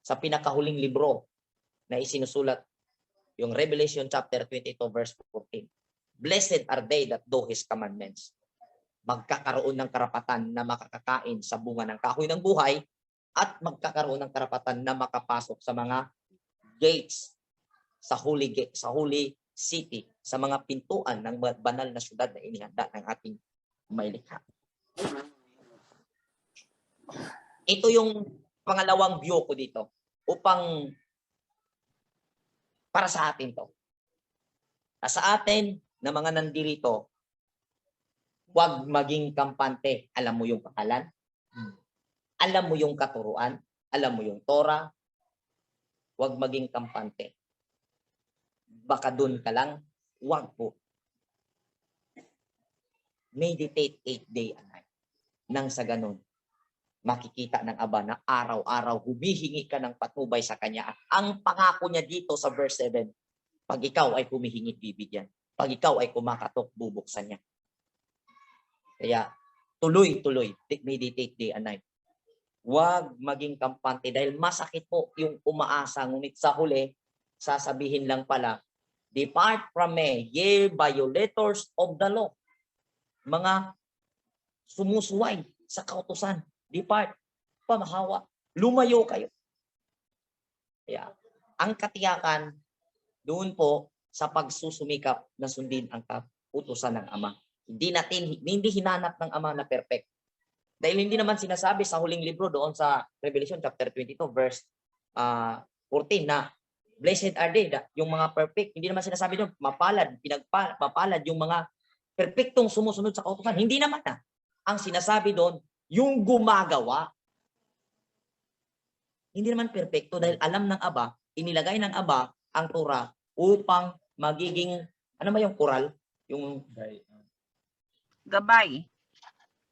sa pinakahuling libro na isinusulat, yung Revelation chapter 22 verse 14. Blessed are they that do His commandments. Magkakaroon ng karapatan na makakakain sa bunga ng kahoy ng buhay at magkakaroon ng karapatan na makapasok sa mga gates, sa holy gate, sa holy city, sa mga pintuan ng banal na syudad na inihanda ng ating mailikha. Ito yung pangalawang view ko dito upang para sa atin to. Sa atin na mga nandirito, huwag maging kampante. Alam mo yung pangalan? Alam mo yung katuruan? Alam mo yung Torah? Huwag maging kampante. Baka dun ka lang Wag po. Meditate 8 day and night. Nang sa ganun, makikita ng Aba na araw-araw humihingi ka ng patnubay sa Kanya. At ang pangako niya dito sa verse 7, pag ikaw ay humihingi, bibigyan. Pag ikaw ay kumakatok, bubuksan niya. Kaya tuloy-tuloy, meditate day and night. Huwag maging kampante dahil masakit po yung umaasa. Ngunit sa huli, sasabihin lang pala, depart from me, ye violators of the law. Mga sumusuway sa kautusan. Depart, pamahawa, lumayo kayo. Kaya, ang katiyakan, doon po sa pagsusumikap na sundin ang kautusan ng Ama. Hindi hinanap ng Ama na perfect. Dahil hindi naman sinasabi sa huling libro doon sa Revelation chapter 22 verse 14 na blessed are they, yung mga perfect. Hindi naman sinasabi doon mapalad yung mga perfectong sumusunod sa kautusan. Hindi naman na. Ang sinasabi doon, yung gumagawa. Hindi naman perfecto dahil alam ng Aba, inilagay ng Aba ang Torah upang magiging, ano ba yung kural? Yung Gabay.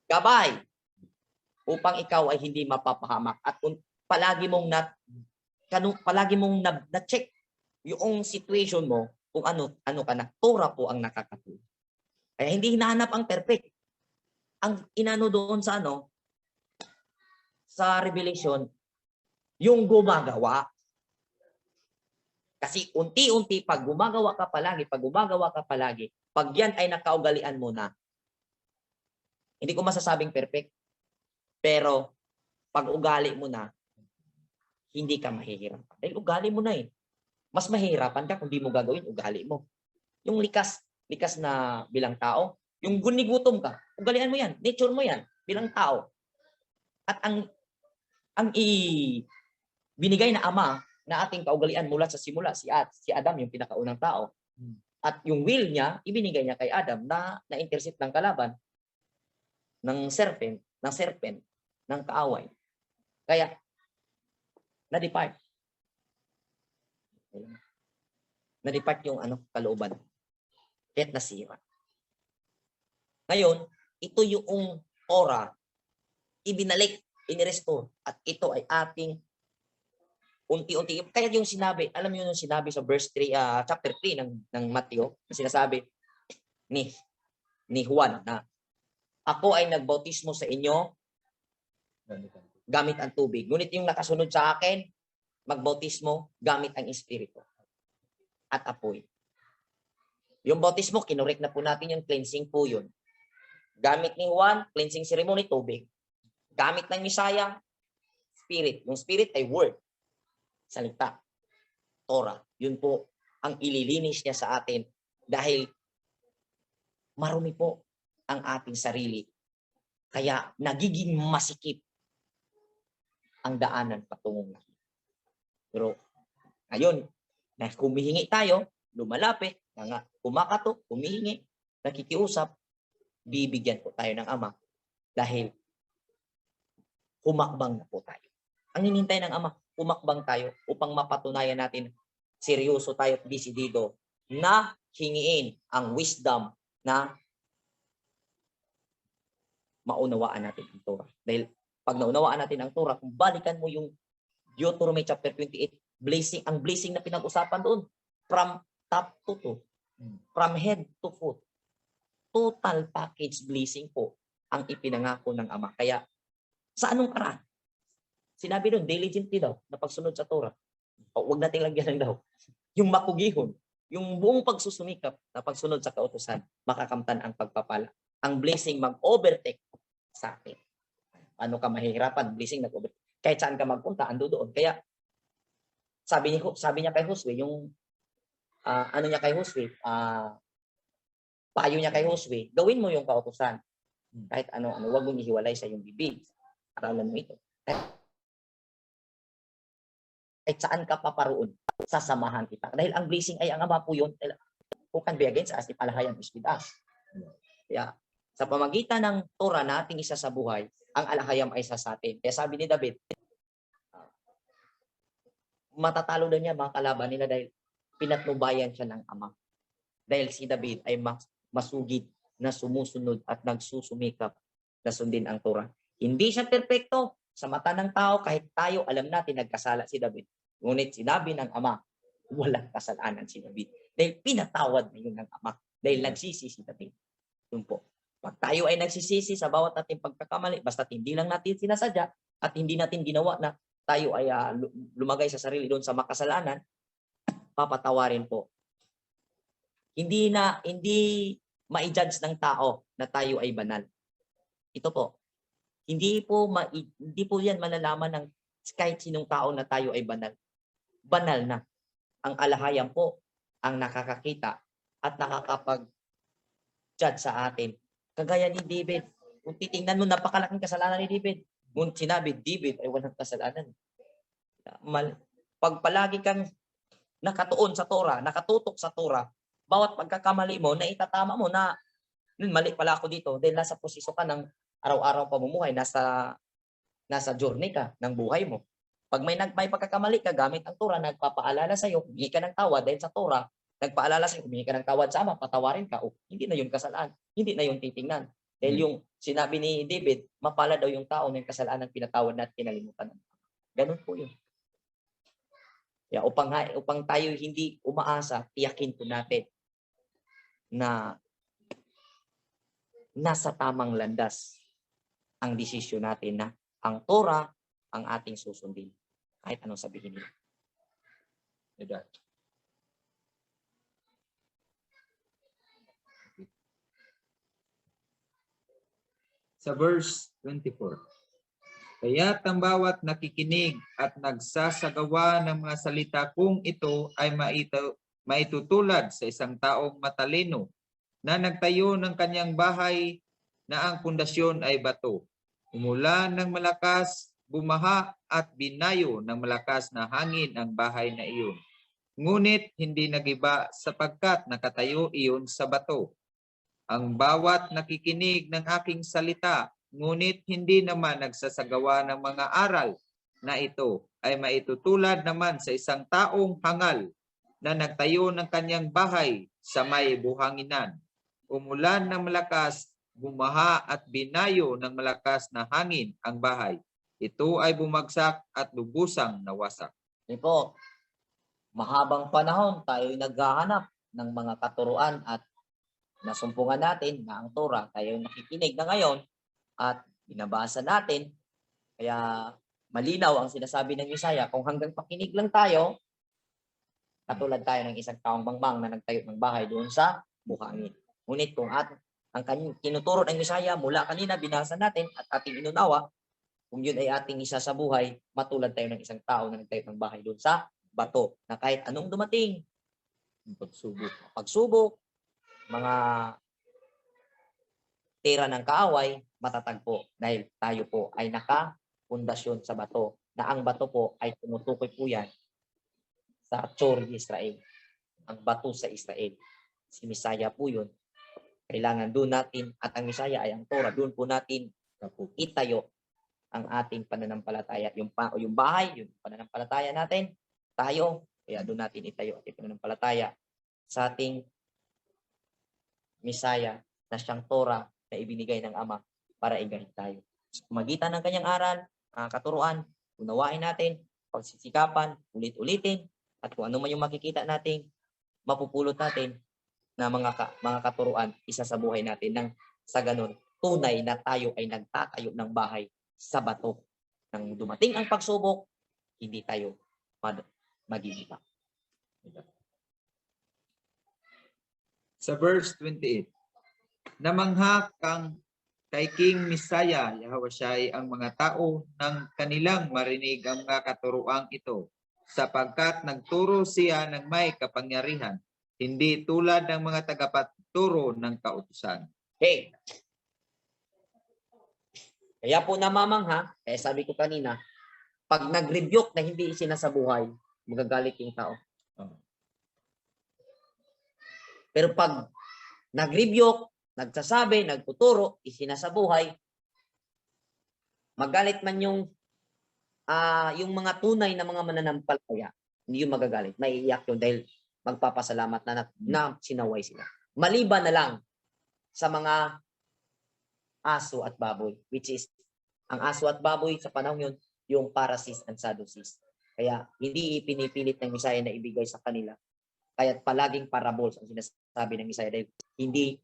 gabay upang ikaw ay hindi mapapahamak at palagi mong na-check yung situation mo kung ano ka na. Torah po ang nakakatulong. Kaya hindi hinahanap ang perfect. Ang inano doon sa sa Revelation, yung gumagawa. Kasi unti-unti pag gumagawa ka palagi, pag yan ay nakaugalian mo na, hindi ko masasabing perfect. Pero pag ugali mo na, hindi ka mahihirapan. Dahil ugali mo na eh. Mas mahihirapan ka kung di mo gagawin, ugali mo. Yung likas na bilang tao, yung gunigutom ka, ugalian mo yan, nature mo yan, bilang tao. At ang binigay na Ama na ating kaugalian mula sa simula, si Adam, yung pinakaunang tao. At yung will niya, ibinigay niya kay Adam na na-intercept ng kalaban, ng serpent, ng kaaway. Kaya, na-depart. Na-depart yung kalooban. Kaya't nasira. Ngayon, ito yung Torah, ibinalik, inirestore, at ito ay ating unti-unti. Kaya yung sinabi, alam niyo yung sinabi sa verse 3, chapter 3 ng Matthew, na sinasabi ni Juan na ako ay nagbautismo sa inyo gamit ang tubig. Ngunit yung nakasunod sa akin, magbautismo gamit ang Espiritu at apoy. Yung bautismo, kinorek na po natin yung cleansing po yun. Gamit ni Juan, cleansing ceremony, tubig. Gamit ng Messiah, Spirit. Yung Spirit ay word. Salita. Torah. Yun po ang ililinis niya sa atin dahil marumi po ang ating sarili. Kaya nagiging masikip ang daanan patungong langit. Pero ngayon, na humihingi tayo, lumalapit, kumakatok, humihingi, nakikiusap, bibigyan po tayo ng Ama dahil humakbang na po tayo. Ang hinintay ng Ama, humakbang tayo upang mapatunayan natin seryoso tayo at desidido na hingiin ang wisdom na maunawaan natin ang Torah. Dahil pag naunawaan natin ang Torah, kung balikan mo yung Deuteronomy chapter 28, ang blessing na pinag-usapan doon, from top to toe, from head to foot, total package blessing po ang ipinangako ng Ama. Kaya sa anong paraan? Sinabi doon, diligently daw, na pagsunod sa Torah. O, huwag nating lagyan ng daw. Yung makugihon, yung buong pagsusumikap na pagsunod sa kautusan, makakamtan ang pagpapala. Ang blessing mag-overtake sa atin. Ano ka mahihirapan? Blessing nag-overtake. Kahit saan ka magpunta, ando doon. Kaya, sabi niya kay Josue, yung, ano niya kay Josue, payo niya kay Josue, gawin mo yung kautusan. Kahit ano-ano, huwag mong ihiwalay sa iyong bibig. Aralan mo ito. Kahit saan ka paparoon, sasamahan kita. Dahil ang blessing ay ang Ama po yun. Who can be against us if alahayam is with us. Kaya, sa pamagitan ng Torah na ating isa sa buhay, ang alahayam ay sa atin. Kaya sabi ni David, matatalo daw niya mga kalaban nila dahil pinatnubayan siya ng Ama. Dahil si David ay masugid na sumusunod at nagsusumikap na sundin ang Torah. Hindi siya perpekto sa mata ng tao, kahit tayo alam natin nagkasala si David. Ngunit sinabi ng Ama, walang kasalanan si David. Dahil pinatawad na yun ng Ama. Dahil nagsisi si David. Yun po. Pag tayo ay nagsisisi sa bawat ating pagkakamali, basta hindi lang natin sinasadya at hindi natin ginawa na tayo ay lumagay sa sarili doon sa makasalanan, papatawarin po. Hindi ma-judge ng tao na tayo ay banal. Ito po. Hindi po yan malalaman ng kahit sinong tao na tayo ay banal. Banal na. Ang alahayan po ang nakakakita at nakakapag-judge sa atin. Kagaya ni David. Kung titingnan mo, napakalaking kasalanan ni David. Kung sinabi, David ay walang kasalanan. Pag palagi kang nakatuon sa Torah, nakatutok sa Torah, bawat pagkakamali mo, na itatama mo na, mali pala ako dito, dahil nasa posisyon ka ng araw-araw pamumuhay, nasa journey ka ng buhay mo. Pag may pagkakamali ka, gamit ang Torah, nagpapaalala sa iyo, humingi ka ng tawad dahil sa Torah, nagpaalala sa iyo, humingi ka ng tawad sa Ama, patawarin ka, hindi na yun kasalanan, hindi na yun titingnan. Dahil yung sinabi ni David, mapala daw yung tao ng kasalanan pinatawad na at kinalimutan. Ganun po yun. Kaya upang tayo hindi umaasa, tiyakin po natin na nasa tamang landas ang desisyon natin na ang Torah ang ating susundin. Kahit anong sabihin nila. Sa verse 24. Kaya't ang bawat nakikinig at nagsasagawa ng mga salita kung ito ay maitutulad sa isang taong matalino na nagtayo ng kanyang bahay na ang pundasyon ay bato. Umulan ng malakas, bumaha at binayo ng malakas na hangin ang bahay na iyon. Ngunit hindi nagiba sapagkat nakatayo iyon sa bato. Ang bawat nakikinig ng aking salita, ngunit hindi naman nagsasagawa ng mga aral na ito ay maitutulad naman sa isang taong hangal na nagtayo ng kanyang bahay sa may buhanginan. Umulan ng malakas, bumaha at binayo ng malakas na hangin ang bahay. Ito ay bumagsak at lubusang nawasak. Hindi po, mahabang panahon tayo'y naghahanap ng mga katuruan at nasumpungan natin na ang Torah, tayo nakikinig na ngayon at binabasa natin. Kaya malinaw ang sinasabi ng Isaiah, kung hanggang pakinig lang tayo, katulad tayo ng isang taong mangmang na nagtayo ng bahay doon sa buhangin. Ngunit kung ang tinuturo ng Isaiah mula kanina, binasa natin at ating inunawa, kung yun ay ating isa sa buhay, matulad tayo ng isang tao na nagtayo ng bahay doon sa bato, na kahit anong dumating, pagsubok, mga tira ng kaaway, matatagpo dahil tayo po ay nakapundasyon sa bato, na ang bato po ay tumutukoy po yan sa Tsor Israel, ang bato sa Israel. Si Misaya po yun. Kailangan doon natin, at ang Misaya ay ang Torah, doon po natin itayo ang ating pananampalataya. Yung bahay, yung pananampalataya natin, tayo, kaya doon natin itayo at pananampalataya sa ating Misaya na siyang Torah na ibinigay ng Ama para igahit tayo. Sa magitan ng kanyang aral, katuruan, unawain natin, pagsisikapan, ulit-ulitin, at kung ano man yung makikita natin, mapupulot natin na mga katuruan, isa sa buhay natin nang sa ganun, tunay na tayo ay nagtatayo ng bahay sa bato. Nang dumating ang pagsubok, hindi tayo magigita. Sa verse 28, namangha kang kay King Misaya, Yahawasyai, ang mga tao ng kanilang marinig ang mga katuruang ito, sapagkat nagturo siya ng may kapangyarihan, hindi tulad ng mga tagapagturo ng kautusan. Okay. Kaya po namamangha, kaya sabi ko kanina, pag nag-rebuke na hindi isinasabuhay, magagalit yung tao. Pero pag nag-rebuke, nagsasabi, nagtuturo, isinasabuhay, magalit man yung mga tunay na mga mananampalataya, hindi yung magagalit. Maiiyak yun dahil magpapasalamat na sinaway sila. Maliban na lang sa mga aso at baboy, which is ang aso at baboy sa panahon yun, yung Pharisees and Sadducees. Kaya hindi ipinipilit ng Misaya na ibigay sa kanila. Kaya palaging parables ang sinasabi ng Misaya dahil hindi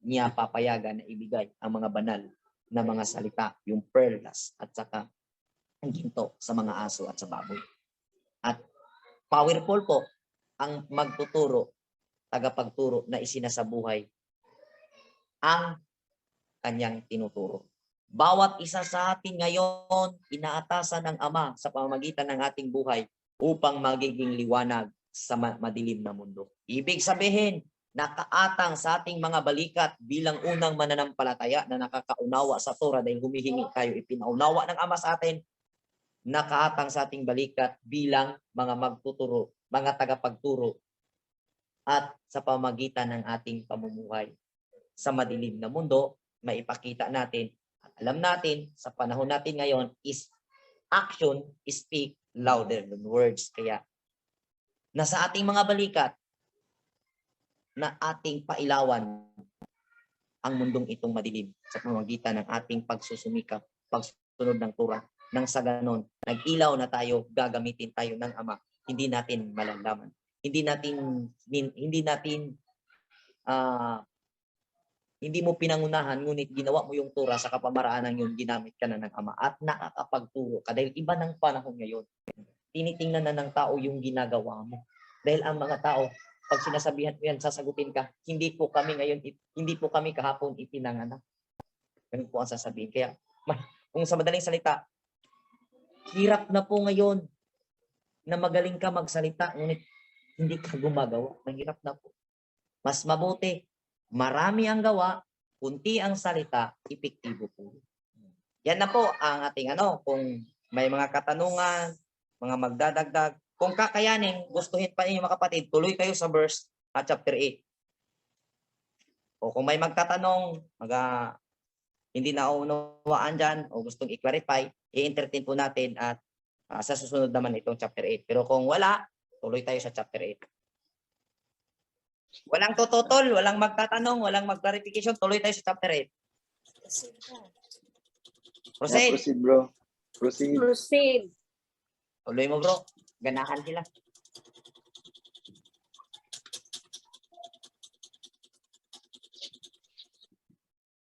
niya papayagan na ibigay ang mga banal na mga salita, yung perlas at saka ang ginto sa mga aso at sa baboy. At powerful po ang magtuturo, tagapagturo na isinasabuhay ang kanyang tinuturo. Bawat isa sa atin ngayon, inaatasan ng Ama sa pamamagitan ng ating buhay upang magiging liwanag sa madilim na mundo. Ibig sabihin, nakaatang sa ating mga balikat bilang unang mananampalataya na nakakaunawa sa Torah dahil humihingi tayo, ipinaunawa ng Ama sa atin, nakaatang sa ating balikat bilang mga magtuturo, mga tagapagturo at sa pamamagitan ng ating pamumuhay sa madilim na mundo, maipakita natin at alam natin sa panahon natin ngayon is action speak louder than words. Kaya nasa ating mga balikat na ating pailawan ang mundong itong madilim sa pamamagitan ng ating pagsusumikap, pagsunod ng Torah. Nang sa ganon, nag-ilaw na tayo, gagamitin tayo ng Ama. Hindi natin malalaman. Hindi mo pinangunahan, ngunit ginawa mo yung Torah sa kapamaraanan yun, ginamit ka na ng Ama at nakakapagturo ka dahil iba ng panahon ngayon. Tinitingnan na ng tao yung ginagawa mo. Dahil ang mga tao, pag sinasabihan mo yan, sasagutin ka, hindi po kami kahapon ipinanganak. Ganun po ang sasabihin. Kaya, kung sa madaling salita, hirap na po ngayon na magaling ka magsalita, ngunit hindi ka gumagawa. Mahirap na po. Mas mabuti, marami ang gawa, kunti ang salita, epektibo po. Yan na po ang ating kung may mga katanungan, mga magdadagdag, kung kakayanin, gustuhin pa ninyo mga kapatid, tuloy kayo sa verse chapter 8. O kung may magtatanong, hindi naunawaan dyan, o gustong i-clarify, i-entertain po natin at sa susunod naman itong chapter 8. Pero kung wala, tuloy tayo sa chapter 8. Walang tututol, walang magtatanong, walang mag-clarification, tuloy tayo sa chapter 8. Proceed. Proceed, bro. Proceed. Tuloy mo, bro. Ganahan sila.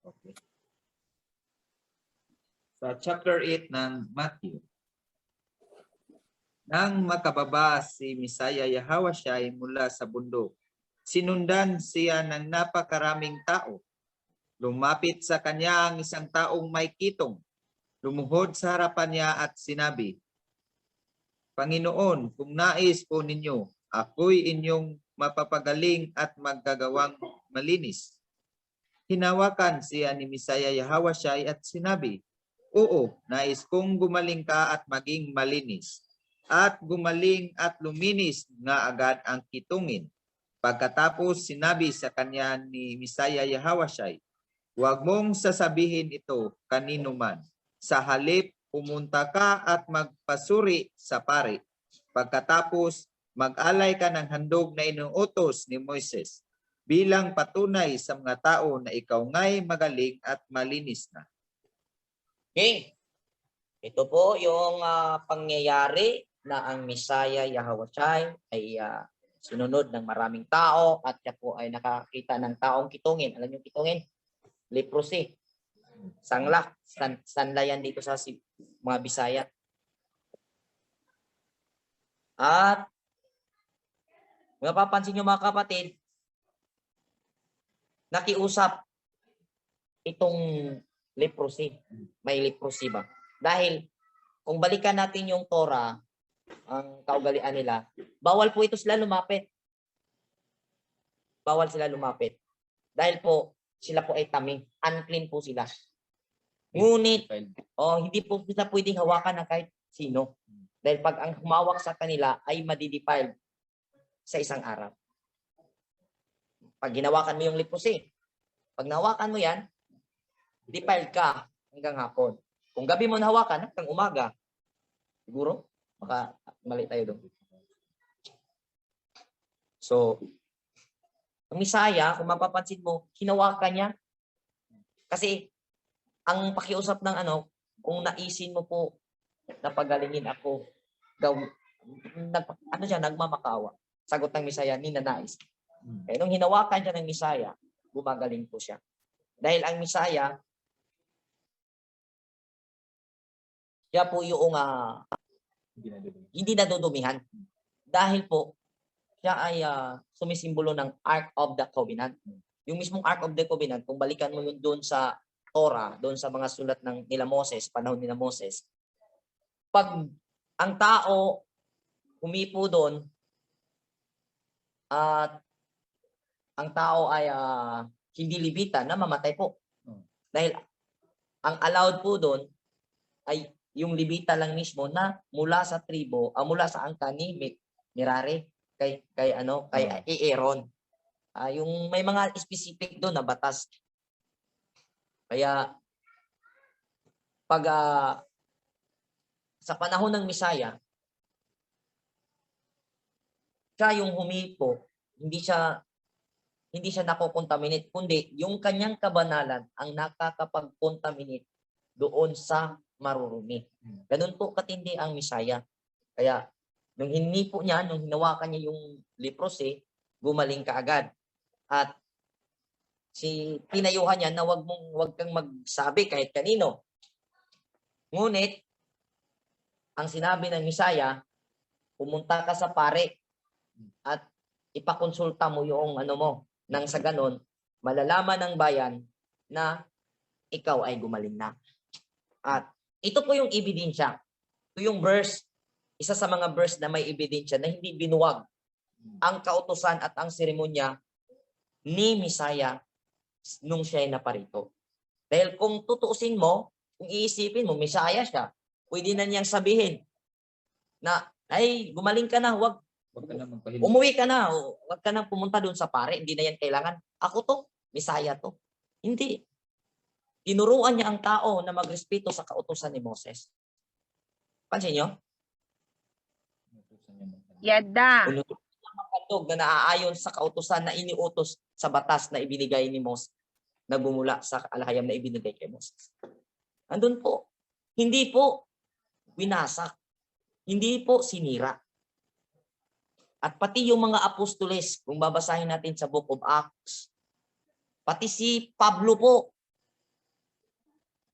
Okay. Sa chapter 8 ng Matthew, nang makababa si Misaya Yahawashai mula sa bundok, sinundan siya ng napakaraming tao. Lumapit sa kanya ang isang taong may kitong. Lumuhod sa harapan niya at sinabi, Panginoon, kung nais po ninyo, ako'y inyong mapapagaling at maggagawang malinis. Hinawakan siya ni Misaya Yahawashai at sinabi, Oo, nais kong gumaling ka at maging malinis. At gumaling at luminis nga agad ang kitungin. Pagkatapos sinabi sa kanya ni Misaya Yahawashai, Huwag mong sasabihin ito kanino man. Sa halip, pumunta ka at magpasuri sa pari. Pagkatapos, mag-alay ka ng handog na inuutos ni Moises bilang patunay sa mga tao na ikaw nga'y magaling at malinis na. Okay. Ito po yung pangyayari na ang Misaya Yahawashai ay sinunod ng maraming tao at siya po ay nakakita ng taong kitungin. Alam niyo kitungin? Leprosy. Sanglak. Sanlayan dito sa mga Bisaya. At mapapansin nyo mga kapatid, nakiusap itong leprosy. May leprosy ba? Dahil kung balikan natin yung Torah, ang kaugalian nila, bawal po ito sila lumapit. Bawal sila lumapit. Dahil po, sila po ay taming. Unclean po sila. Ngunit, hindi po sila pwedeng hawakan ng kahit sino. Dahil pag ang humawak sa kanila ay madidefiled sa isang araw. Pag ginawakan mo yung leprosy, pag nahawakan mo yan, defiled ka hanggang hapon. Kung gabi mo nahawakan, hanggang umaga. Siguro, baka mali tayo doon. So, ang Misaya, kung mapapansin mo, hinawakan niya. Kasi, ang pakiusap ng ano, kung naisin mo po na pagalingin ako, nagmamakawa. Sagot ng Misaya, ninanais. Kaya nung hinawakan siya ng Misaya, gumagaling po siya. Dahil ang Misaya, siya po yung hindi nadudumihan. Dahil po, siya ay sumisimbolo ng Ark of the Covenant. Yung mismong Ark of the Covenant, kung balikan mo yun doon sa Torah, doon sa mga sulat ng nila Moses, panahon nila Moses, pag ang tao humipo doon at ang tao ay hindi libitan, na mamatay po. Dahil ang allowed po doon ay yung libita lang mismo na mula sa tribo, mula sa angka ni Merari kay Aaron. Yung may mga specific doon na batas. Kaya pag sa panahon ng Misaya, siya yung humipo, hindi siya nakokontaminate, kundi yung kanyang kabanalan ang nakakapag-contaminate doon sa marurumi. Ganun po katindi ang Misaya. Kaya nung hinipo niya, nung hinawakan niya yung leprosy, gumaling kaagad. At pinayuhan niya na wag kang magsabi kahit kanino. Ngunit ang sinabi ng Misaya, pumunta ka sa pare at ipakonsulta mo yung nang sa ganon, malalaman ng bayan na ikaw ay gumaling na. At ito po yung ebidensya. Ito yung verse, isa sa mga verse na may ebidensya na hindi binuwag ang kautusan at ang seremonya ni Misaya nung siya ay naparito. Dahil kung tutuusin mo, kung iisipin mo, Misaya siya, pwede na niyang sabihin na, ay, gumaling ka na, umuwi ka na, huwag ka na pumunta doon sa pare, hindi na yan kailangan. Ako to, Misaya to. Hindi. Tinuruan niya ang tao na magrespeto sa kautusan ni Moses. Pansin niyo? Yada. Makatog na naaayon sa kautusan na iniutos sa batas na ibinigay ni Moses, na bumula sa alahayam na ibinigay kay Moses. Andun po. Hindi po winasak. Hindi po sinira. At pati yung mga apostoles, kung babasahin natin sa Book of Acts, pati si Pablo po,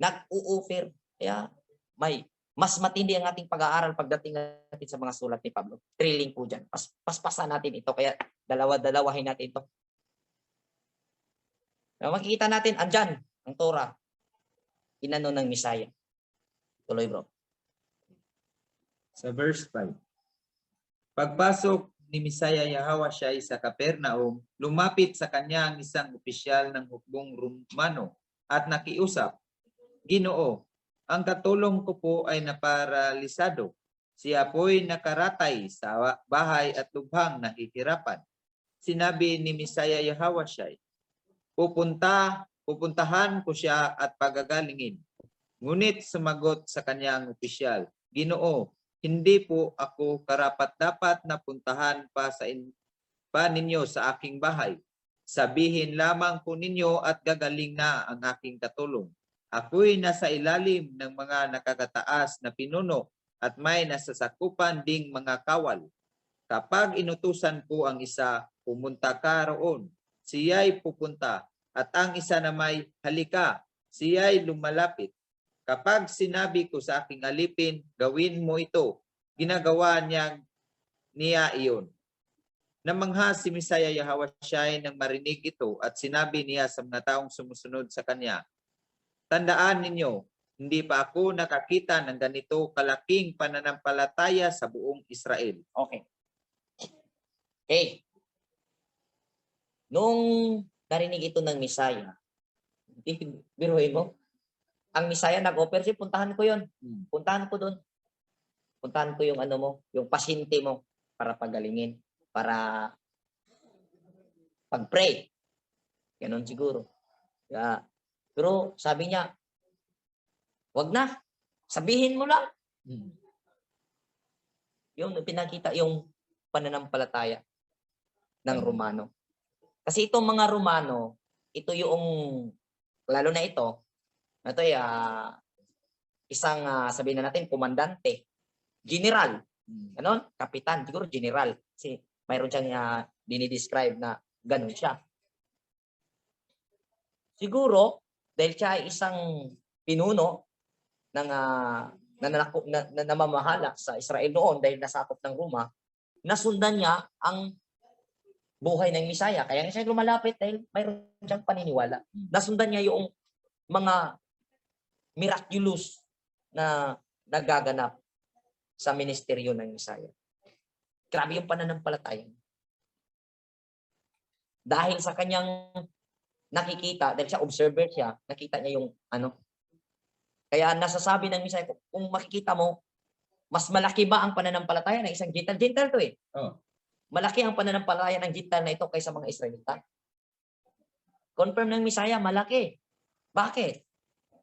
nag-u-offer. Kaya mas matindi ang ating pag-aaral pagdating natin sa mga sulat ni Pablo. Thrilling po dyan. Paspasan natin ito. Kaya dalawa-dalawahin natin ito. Kaya makikita natin, andyan, ang Torah. Inano ng Misaya. Tuloy bro. Sa verse 5. Pagpasok ni Misaya Yahawashai sa Kapernaum, lumapit sa kanya ang isang opisyal ng hukbong Romano at nakiusap, Ginoo, ang katulong ko po ay naparalisado. Siya po'y nakaratay sa bahay at lubhang nahihirapan. Sinabi ni Misaya Yahawashai, pupuntahan ko siya at pagagalingin. Ngunit sumagot sa kanya ang opisyal, Ginoo, hindi po ako karapat-dapat na puntahan pa ninyo sa aking bahay. Sabihin lamang po ninyo at gagaling na ang aking katulong. Ako'y nasa ilalim ng mga nakakataas na pinuno at may nasasakupan ding mga kawal. Kapag inutusan ko ang isa, pumunta ka roon. Siya'y pupunta at ang isa na may halika, siya'y lumalapit. Kapag sinabi ko sa aking alipin, gawin mo ito, ginagawa niya iyon. Namangha si Misaya Yahawashai nang marinig ito at sinabi niya sa mga taong sumusunod sa kanya, tandaan ninyo, hindi pa ako nakakita ng ganito kalaking pananampalataya sa buong Israel. Okay. Okay. Nung narinig ito ng Misaya, biruin mo, ang Misaya nag-offer siya, puntahan ko yon. Puntahan ko doon. Puntahan ko yung yung pasyente mo para pagalingin, para pag-pray. Ganon siguro. Yeah. Pero sabi niya, wag na. Sabihin mo lang. Yung pinakita yung pananampalataya ng Romano. Kasi itong mga Romano, ito yung, lalo na ito ay isang, sabihin na natin, komandante, general, ganon, kapitan, siguro general. Kasi mayroon siyang dinidescribe na ganon siya. Siguro, dahil siya ay isang pinuno ng namamahala sa Israel noon dahil nasakop ng Roma, nasundan niya ang buhay ng Misaya. Kaya siya lumalapit dahil mayroon siyang paniniwala. Nasundan niya yung mga miraculous na nagaganap sa ministeryo ng Misaya. Grabe yung pananampalataya. Dahil sa kanyang nakikita, dahil siya observer siya, nakita niya yung kaya nasasabi ng Misaya, kung makikita mo, mas malaki ba ang pananampalataya ng isang Gentile? Gentile to eh. Oh. Malaki ang pananampalataya ng Gentile na ito kaysa mga Israelita. Confirm ng Misaya, malaki. Bakit?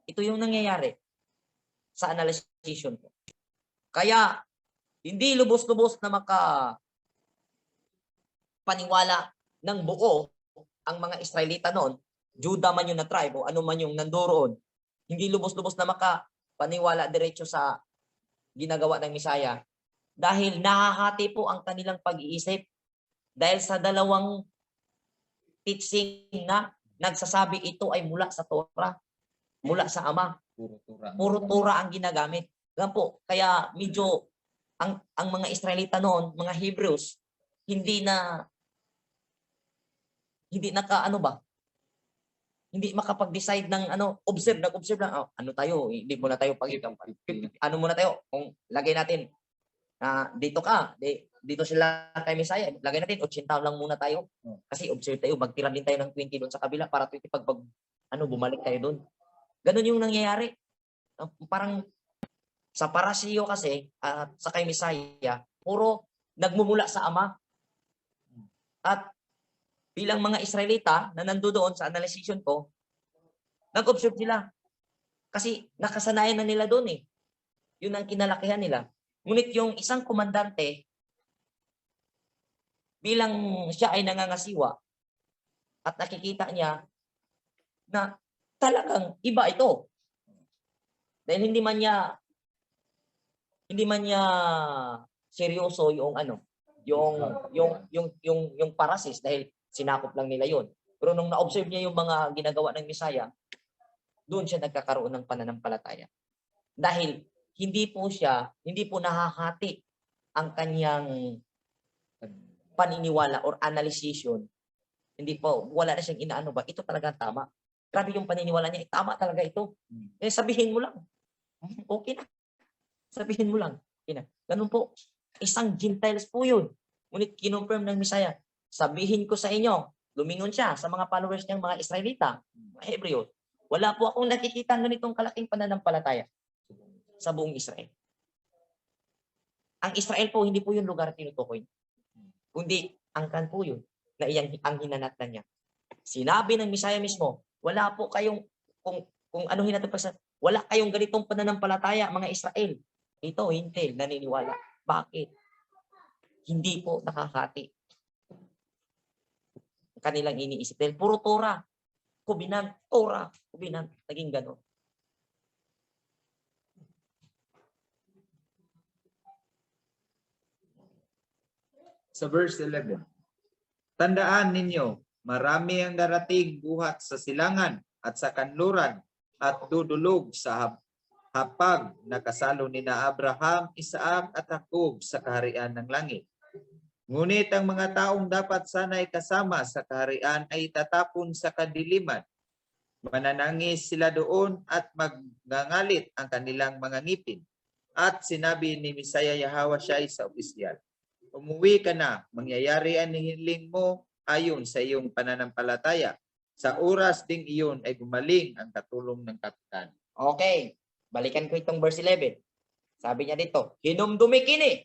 Ito yung nangyayari sa analysis ko. Kaya, hindi lubos-lubos na paniwala ng buo ang mga Israelita noon, Juda man yung na tribe o ano man yung nandoroon, hindi lubos-lubos na makapaniwala diretso sa ginagawa ng Misaya dahil nahahati po ang kanilang pag-iisip dahil sa dalawang teaching na nagsasabi ito ay mula sa Torah, mula sa Ama. Puro Torah ang ginagamit. Ganun po, kaya medyo ang mga Israelita noon, mga Hebrews, hindi makapag-decide ng nag-observe lang, ano tayo, hindi muna tayo muna tayo, kung lagay natin dito dito sila kay Misaya, lagay natin 80 lang muna tayo. Kasi observe tayo, magtira din tayo ng 20 doon sa kabila para 20 bumalik tayo doon. Ganun yung nangyayari. Parang sa parasiyo kasi sa kay Misaya, puro nagmumula sa Ama. At bilang mga Israelita na nandoon sa analysis ko, nag-observe sila. Kasi nakasanayan na nila doon eh. Yun ang kinalakihan nila. Ngunit yung isang komandante, bilang siya ay nangangasiwa, at nakikita niya na talagang iba ito. Dahil hindi man niya seryoso yung parasis dahil sinakop lang nila yon. Pero nung na-observe niya yung mga ginagawa ng Misaya, doon siya nagkakaroon ng pananampalataya. Dahil hindi po nahahati ang kanyang paniniwala or analysis. Hindi po, wala na siyang inaano ba, ito talaga tama. Grabe yung paniniwala niya, tama talaga ito. Sabihin mo lang. Okay na. Sabihin mo lang. Okay na. Ganun po. Isang Gentiles po yun. Ngunit kinonfirm ng Misaya, sabihin ko sa inyo, lumingon siya sa mga followers niyang mga Israelita, mga Hebreo. Wala po akong nakikita ganitong kalaking pananampalataya sa buong Israel. Ang Israel po, hindi po yung lugar tinutukoy. Kundi, angkan po yun na ang hinanatnan niya. Sinabi ng Misaya mismo, wala po kayong, kung ano hinatnan pa sa, wala kayong ganitong pananampalataya, mga Israel. Ito, hindi, naniniwala. Bakit? Hindi po nakakati. Kanilang iniisip. Dahil puro Torah. Torah. Naging gano'n. Sa verse 11, tandaan ninyo, marami ang darating buhat sa silangan at sa kanluran at dudulog sa hapag na kasalo ni na Abraham, Isaac at Jacob sa kaharian ng langit. Ngunit ang mga taong dapat sana'y kasama sa kaharian ay tatapon sa kadiliman. Mananangis sila doon at magngangalit ang kanilang mga ngipin. At sinabi ni Misaya Yahawashai sa opisyal, umuwi ka na, mangyayari ang hiling mo ayon sa iyong pananampalataya. Sa oras ding iyon ay gumaling ang katulong ng kapitan. Okay, balikan ko itong verse 11. Sabi niya dito, hinumdumi kini.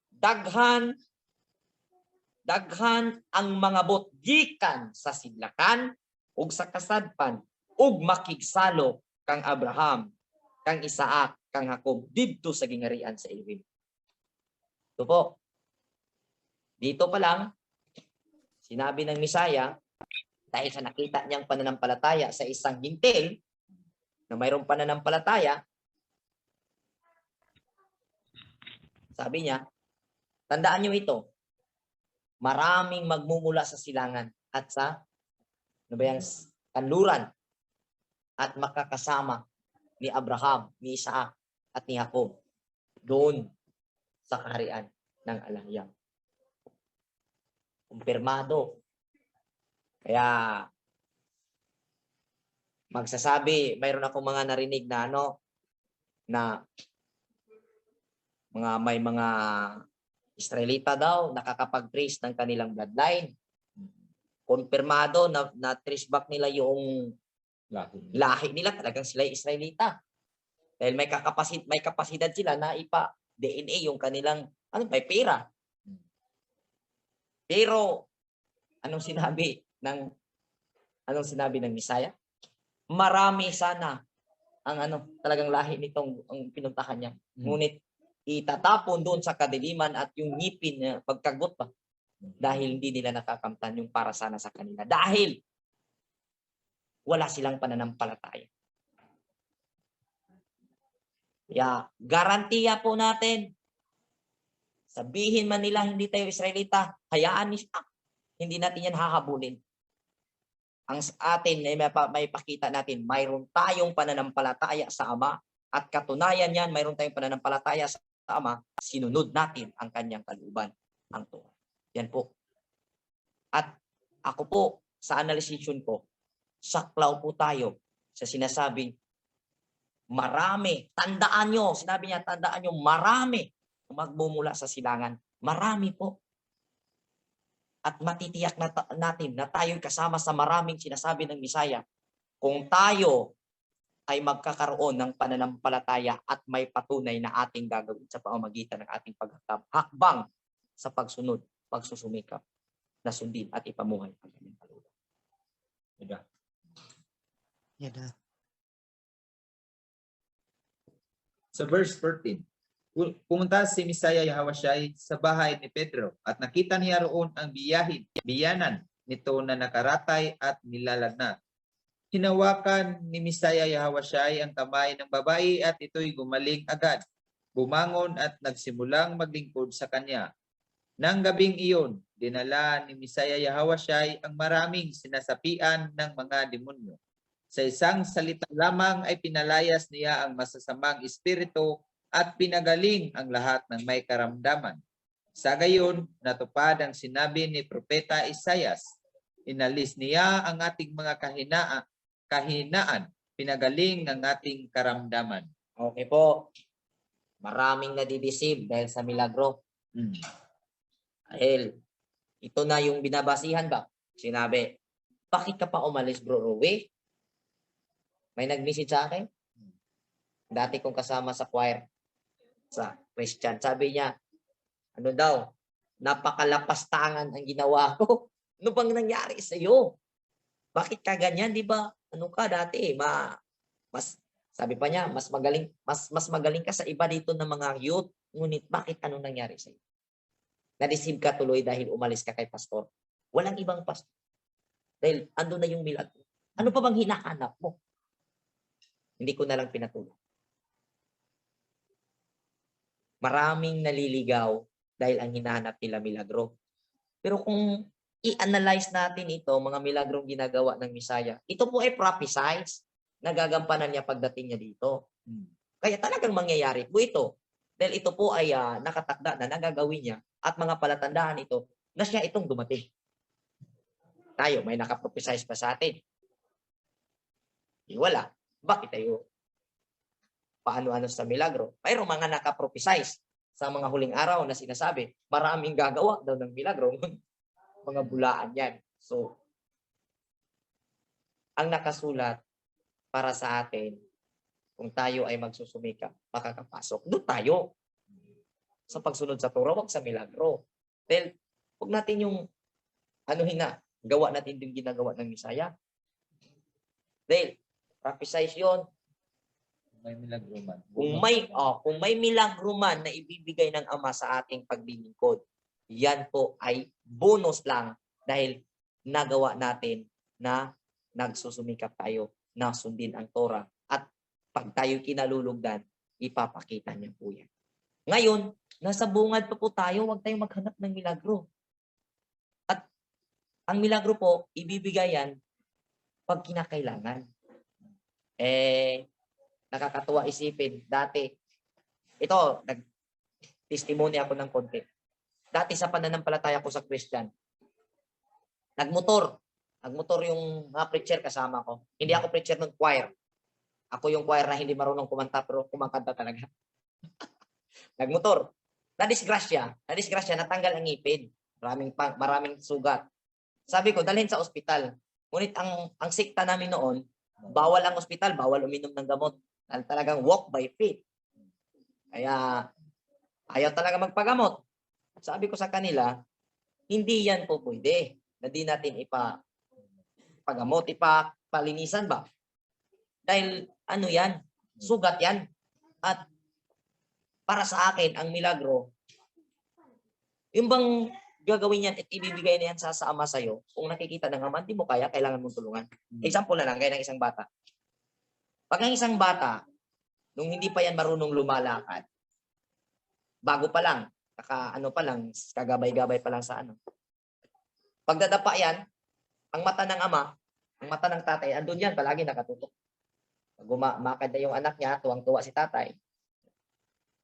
Daghan ang mga botgikan sa sidlakan ug sa kasadpan ug makigsalo kang Abraham, kang Isaac, kang Jacob didto sa gingarian sa Elohim. Ito po. Dito pa lang, sinabi ng Misaya, dahil sa nakita niyang pananampalataya sa isang hintil, na mayroong pananampalataya, sabi niya, tandaan niyo ito, maraming magmumula sa silangan at sa kanluran at makakasama ni Abraham, ni Isaac, at ni Jacob doon sa kaharian ng Alahiyang. Kumpirmado. Kaya magsasabi, mayroon akong mga narinig na na may mga Israelita daw nakakapag-trace ng kanilang bloodline. Kumpirmado na trace back nila yung lahi nila, talagang sila Israelita. Dahil may kapasidad sila na ipa-DNA yung kanilang may pera. Pero anong sinabi ng Misaya? Marami sana ang talagang lahi nitong ang pinuntahan niya. Ngunit itatapon doon sa kadiliman at yung ngipin na pagkagot pa dahil hindi nila nakakamtan yung para sana sa kanila. Dahil wala silang pananampalataya. Kaya garantiya po natin, sabihin man nila hindi tayo Israelita, hayaan niyo siya. Hindi natin yan hahabulin. Ang sa atin ay may pakita natin, mayroon tayong pananampalataya sa Ama at katunayan yan, mayroon tayong pananampalataya sa Ama, sinunod natin ang kanyang kalooban, ang Torah. Yan po. At ako po, sa analysisyon ko, saklaw po tayo sa sinasabing marami. Tandaan nyo, sinabi niya, tandaan nyo, marami magmumula sa silangan. Marami po. At matitiyak natin na tayo'y kasama sa maraming sinasabi ng Misaya. Kung tayo ay magkakaroon ng pananampalataya at may patunay na ating gagawin sa pamamagitan ng ating paghakbang sa pagsunod, pagsusumikap, na sundin at ipamuhay ang kanyang kalooban. Diba? Yan na. Sa verse 14, pumunta si Misaya Yahawashai sa bahay ni Pedro at nakita niya roon ang biyanan nito na nakaratay at nilalagnat. Hinawakan ni Misaya Yahawashai ang kamay ng babae at ito'y gumaling agad. Bumangon at nagsimulang maglingkod sa kanya. Nang gabing iyon, dinala ni Misaya Yahawashai ang maraming sinasapian ng mga demonyo. Sa isang salita lamang ay pinalayas niya ang masasamang espiritu at pinagaling ang lahat ng may karamdaman. Sa gayon, natupad ang sinabi ni Propeta Isaias. Inalis niya ang ating mga kahinaan, pinagaling ang ating karamdaman. Okay po. Maraming nadideceive dahil sa milagro. Dahil ito na yung binabasihan ba? Sinabi, bakit ka pa umalis, Bro Ruwe? May nag-message sa akin. Dati kong kasama sa choir sa Christian. Sabi niya, ano daw, napakalapastangan ang ginawa ko. Ano bang nangyari sa iyo? Bakit ka ganyan, di ba? Ano ka dati? Sabi pa niya, mas magaling ka sa iba dito ng mga youth. Ngunit bakit anong nangyari sa iyo? Na-deceive ka tuloy dahil umalis ka kay pastor. Walang ibang pastor. Dahil ando na yung milagro. Ano pa bang hinahanap mo? Hindi ko na lang pinatuloy. Maraming naliligaw dahil ang hinahanap nila milagro. Pero kung i-analyze natin ito, mga milagrong ginagawa ng Misaya, ito po ay prophesize na gagampanan niya pagdating niya dito. Kaya talagang mangyayari po ito. Dahil ito po ay nakatakda na nagagawin niya at mga palatandaan ito na siya itong dumating. Tayo, may nakaprophesize pa sa atin. Wala. Bakit tayo? Paano-ano sa milagro? Mayroong mga nakaprophesize sa mga huling araw na sinasabi, maraming gagawa daw ng milagro. Mga bulaan yan. So, ang nakasulat para sa atin, kung tayo ay magsusumikap, makakapasok, doon tayo. Sa pagsunod sa Torah, wag sa milagro. Dahil, huwag natin yung, gawa natin yung ginagawa ng Misaya. Dahil, prophesize yun. May milagro man. Kung may milagro man na ibibigay ng Ama sa ating paglilingkod, yan po ay bonus lang dahil nagawa natin na nagsusumikap tayo na sundin ang Torah. At pag tayo kinalulugdan, ipapakita niya po yan. Ngayon, nasa bungad pa po tayo, huwag tayong maghanap ng milagro. At ang milagro po, ibibigay yan pag kinakailangan. Nakakatuwa isipin. Dati, ito, nag-testimony ako ng konti. Dati sa pananampalataya ko sa Christian, nagmotor yung mga preacher kasama ko. Hindi ako preacher ng choir. Ako yung choir na hindi marunong kumanta pero kumakanta talaga. Nagmotor. Nadisgrasya, natanggal ang ngipin. Maraming sugat. Sabi ko, dalhin sa ospital. Ngunit ang sikta namin noon, bawal ang ospital, bawal uminom ng gamot. Talagang walk by faith. Kaya ayaw talaga magpagamot. Sabi ko sa kanila, hindi yan po pwede. Na di natin ipagamot, ipalinisan ba? Dahil ano yan, sugat yan. At para sa akin, ang milagro, yung bang gagawin yan at ibibigay na yan sa ama sa'yo, kung nakikita ng ama, di mo kaya, kailangan mong tulungan. Example na lang, gaya ng isang bata. Pag ang isang bata, nung hindi pa yan marunong lumalakad, bago pa lang, kagabay-gabay pa lang sa ano. Pagdadapa yan, ang mata ng ama, ang mata ng tatay, andun yan, palagi nakatutok. Pag umakad na yung anak niya, tuwang-tuwa si tatay.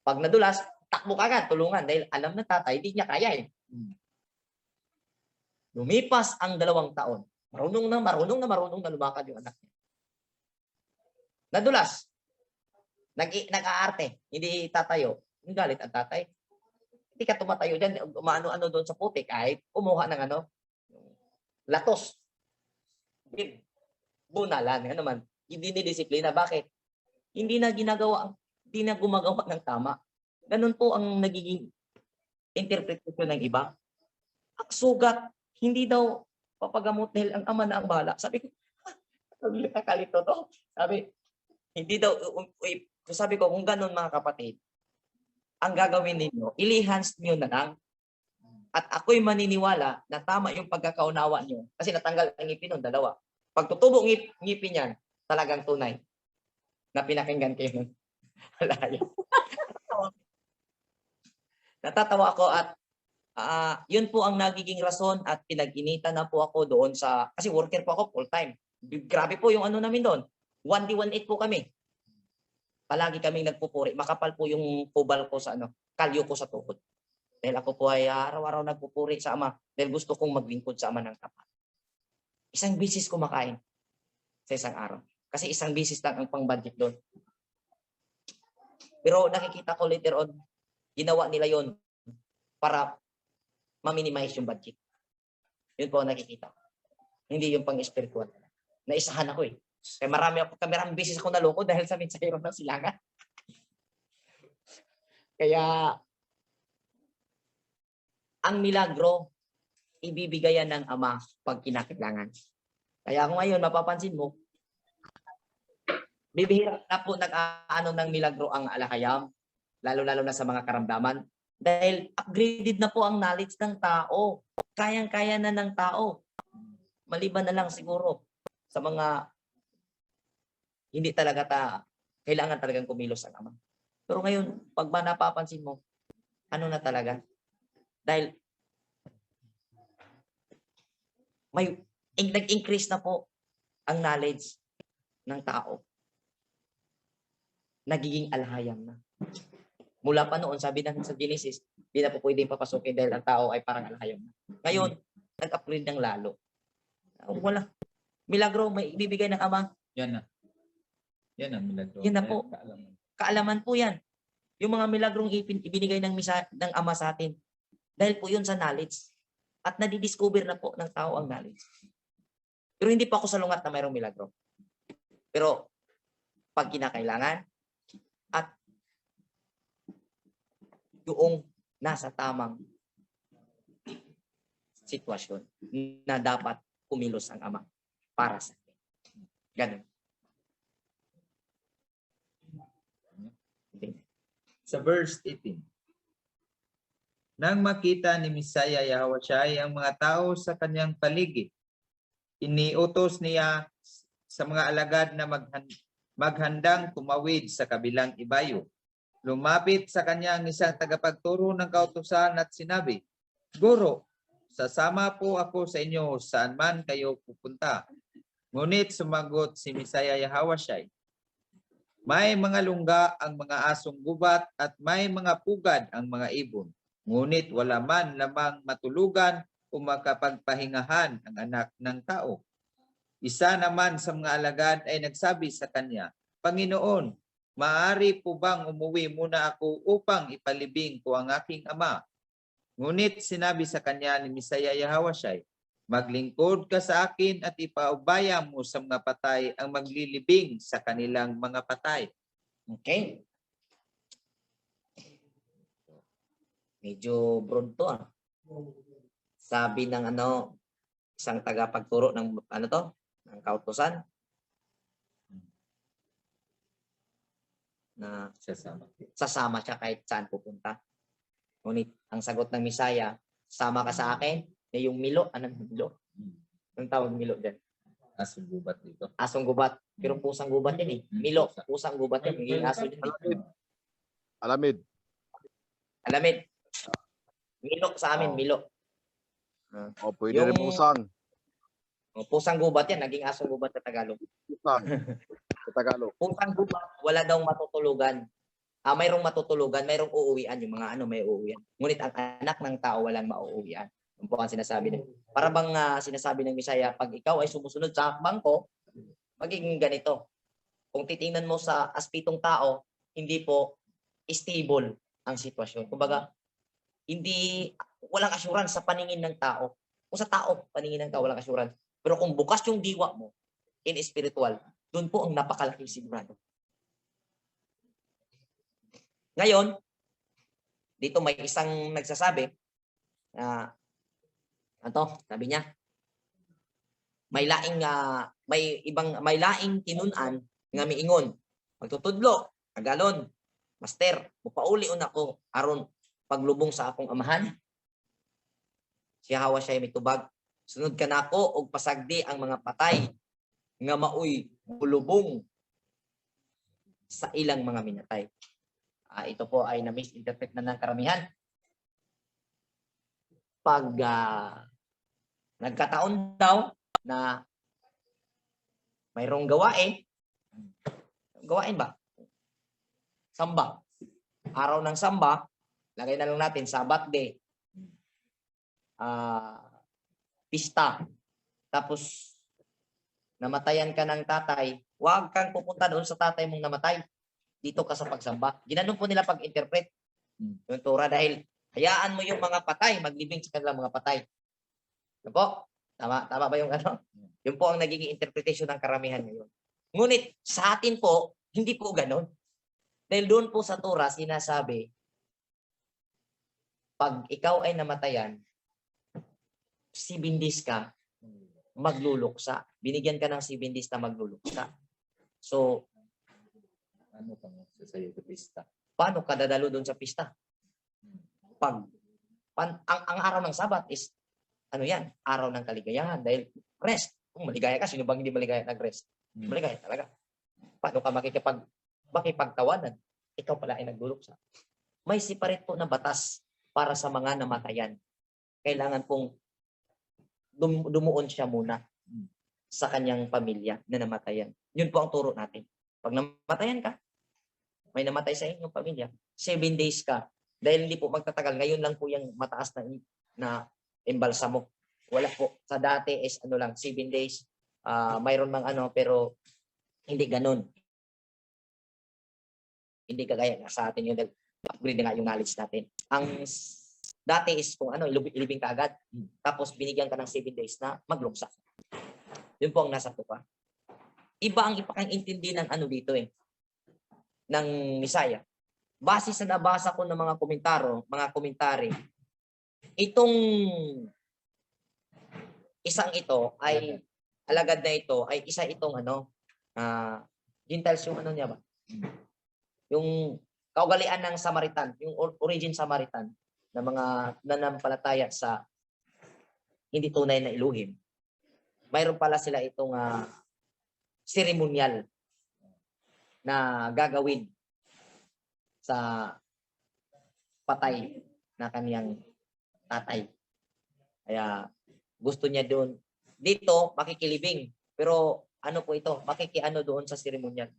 Pag nadulas, takbo kagad, tulungan, dahil alam na tatay, di niya kaya eh. Lumipas ang 2 taon. Marunong na lumakad yung anak niya. Nadulas. Nag-aarte. Hindi tatayo. Yung galit ang tatay. Hindi ka tumatayo dyan. Umaano-ano doon sa putik. Kahit kumuha ng latos. Bunalan. Ano man. Hindi nidisiplina. Bakit? Hindi na gumagawa ng tama. Ganun po ang nagiging interpretation ng iba. Ang sugat, hindi daw papagamot dahil ang ama na ang bahala. Sabi ko, nakakalito to. Sabi ko, kung ganun mga kapatid, ang gagawin ninyo, ilihans nyo na lang. At ako'y maniniwala na tama yung pagkakaunawa nyo. Kasi natanggal ang ngipin ng 2. Pag tutubo ngipin yan, talagang tunay na pinakinggan kayo nun. Natatawa ako at yun po ang nagiging rason at pinag-initan na po ako doon kasi worker po ako full-time. Grabe po yung ano namin doon. 1D18 po kami. Palagi kaming nagpupuri. Makapal po yung kubal ko sa kalyo ko sa tuhod. Dahil ako po ay araw-araw nagpupuri sa ama. Dahil gusto kong maglingkod sa ama ng tapat. Isang bisis kumakain sa isang araw. Kasi isang bisis lang ang pang-budget doon. Pero nakikita ko later on, ginawa nila yon para ma-minimize yung budget. Yun po ang nakikita. Hindi yung pang-spiritual. Naisahan ako eh. Kaya maraming beses ako naloko dahil sa hirap ng silangan. Kaya, ang milagro, ibibigayan ng Ama pag kinakailangan. Kaya kung ngayon, mapapansin mo, bibihira na po nag-aano ng milagro ang alakayam, lalo-lalo na sa mga karamdaman. Dahil upgraded na po ang knowledge ng tao. Kayang-kaya na ng tao. Maliban na lang siguro sa mga hindi talaga kailangan talagang kumilos ang ama. Pero ngayon, pag napapansin mo, ano na talaga? Dahil nag-increase na po ang knowledge ng tao. Nagiging alhayam na. Mula pa noon, sabi natin sa Genesis, hindi na po pwedeng papasukin dahil ang tao ay parang alhayam na. Ngayon, nag-upgrade ng lalo. Wala. Milagro, may ibibigay ng Ama. Yan na. Yan ang milagro. Yan na po. Kaalaman po yan. Yung mga milagrong ibinigay ng Ama sa atin. Dahil po yun sa knowledge. At nadidiscover na po ng tao ang knowledge. Pero hindi pa ako salungat na mayroong milagro. Pero pag kinakailangan at yung nasa tamang sitwasyon na dapat kumilos ang Ama para sa atin. Ganun. Sa verse 18. Nang makita ni Misaya Yahawasyai ang mga tao sa kanyang paligid, iniutos niya sa mga alagad na maghandang tumawid sa kabilang ibayo. Lumapit sa kanya ang isang tagapagturo ng kautusan at sinabi, Guro, sasama po ako sa inyo saan man kayo pupunta. Ngunit sumagot si Misaya Yahawasyai, may mga lungga ang mga asong gubat at may mga pugad ang mga ibon. Ngunit wala man lamang matulugan o makapagpahingahan ang anak ng tao. Isa naman sa mga alagad ay nagsabi sa kanya, Panginoon, maaari po bang umuwi muna ako upang ipalibing ko ang aking ama? Ngunit sinabi sa kanya ni Misaya Yahawasyai, maglingkod ka sa akin at ipaubaya mo sa mga patay ang maglilibing sa kanilang mga patay. Okay? Medyo bronto ah. Sabi ng isang tagapagturo ng ng kautusan na sasama siya kahit saan pupunta. Ngunit ang sagot ng Misaya, sama ka sa akin, yung milo, anong milo? Anong tawag milo dyan? Asong gubat dito. Asong gubat. Pero pusang gubat yan eh. Milo, pusang gubat yan. Yung aso din. Alamid. Alamid. Milo sa amin, milo. O pwede rin pusang. Pusang gubat yan, naging asong gubat sa Tagalog. Pusang. Sa Tagalog. Pusang gubat, wala daw matutulugan. Mayroong matutulugan, mayroong uuwian, yung mga may uuwian. Ngunit ang anak ng tao walang mauuwian. Yung po ang sinasabi niya. Para bang sinasabi ng Misaya, pag ikaw ay sumusunod sa hakbang ko, magiging ganito. Kung titingnan mo sa aspitong tao, hindi po stable ang sitwasyon. Kumbaga, walang assurance sa paningin ng tao. Kung sa tao, paningin ng tao, walang assurance. Pero kung bukas yung diwa mo, in spiritual, doon po ang napakalaking sigurado. Ngayon, dito may isang nagsasabi na sabi niya, may laing tinunan nga miingon, magtutudlo, agalon, master, mupauli ako aron paglubong sa akong amahan. Si Yahawasyai mitubag, sunod ka nako og pasagdi ang mga patay nga maoy bulubong sa ilang mga minatay. Ito po ay na-misinterpret na ng karamihan. Pag nagkataon daw na mayroong gawain ba? Samba. Araw ng samba, lagay na lang natin, Sabbath day. Pista. Tapos, namatayan ka ng tatay, huwag kang pupunta doon sa tatay mong namatay. Dito ka sa pagsamba. Ginanong po nila pag-interpret yung Torah dahil hayaan mo yung mga patay, maglibing sa kanilang mga patay. Ano po? Tama ba yung Yun po ang nagiging interpretation ng karamihan ngayon. Ngunit sa atin po, hindi po ganon. Dahil doon po sa Torah, sinasabi, pag ikaw ay namatayan, 7 days ka, magluluksa. Binigyan ka ng 7 days na magluluksa. So, ano ka mo sa iyo sa pista? Paano ka dadalo doon sa pista? Ang araw ng Sabat is, araw ng kaligayahan. Dahil rest. Kung maligaya ka, sino bang hindi maligaya nag-rest? Maligaya talaga. Paano ka makikipagtawanan? Ikaw pala ay nagluluksa. May separate po na batas para sa mga namatayan. Kailangan pong dumuon siya muna sa kanyang pamilya na namatayan. Yun po ang turo natin. Pag namatayan ka, may namatay sa inyong pamilya, 7 days ka. Dahil hindi po magtatagal. Ngayon lang po yung mataas na embalsamo. Wala po. Sa dati is 7 days. Mayroon mang pero hindi ganun. Hindi kagaya sa atin yung upgrade na nga yung knowledge natin. Ang dati is kung ilibing ka agad. Tapos binigyan ka ng 7 days na magluksa. Yun po ang nasa tupa. Iba ang ipakaintindi ng dito ng Misaya. Base sa nabasa ko ng mga komentary, itong isang ito ay alagad na ito ay isa itong Gentiles yung niya ba? Yung kaugalian ng Samaritan, yung origin Samaritan na mga nanampalataya sa hindi tunay na Elohim, mayroon pala sila itong seremonyal na gagawin sa patay na kaniyang tatay. Kaya gusto niya doon. Dito, makikilibing. Pero ano po ito? Makikiano doon sa seremonyal.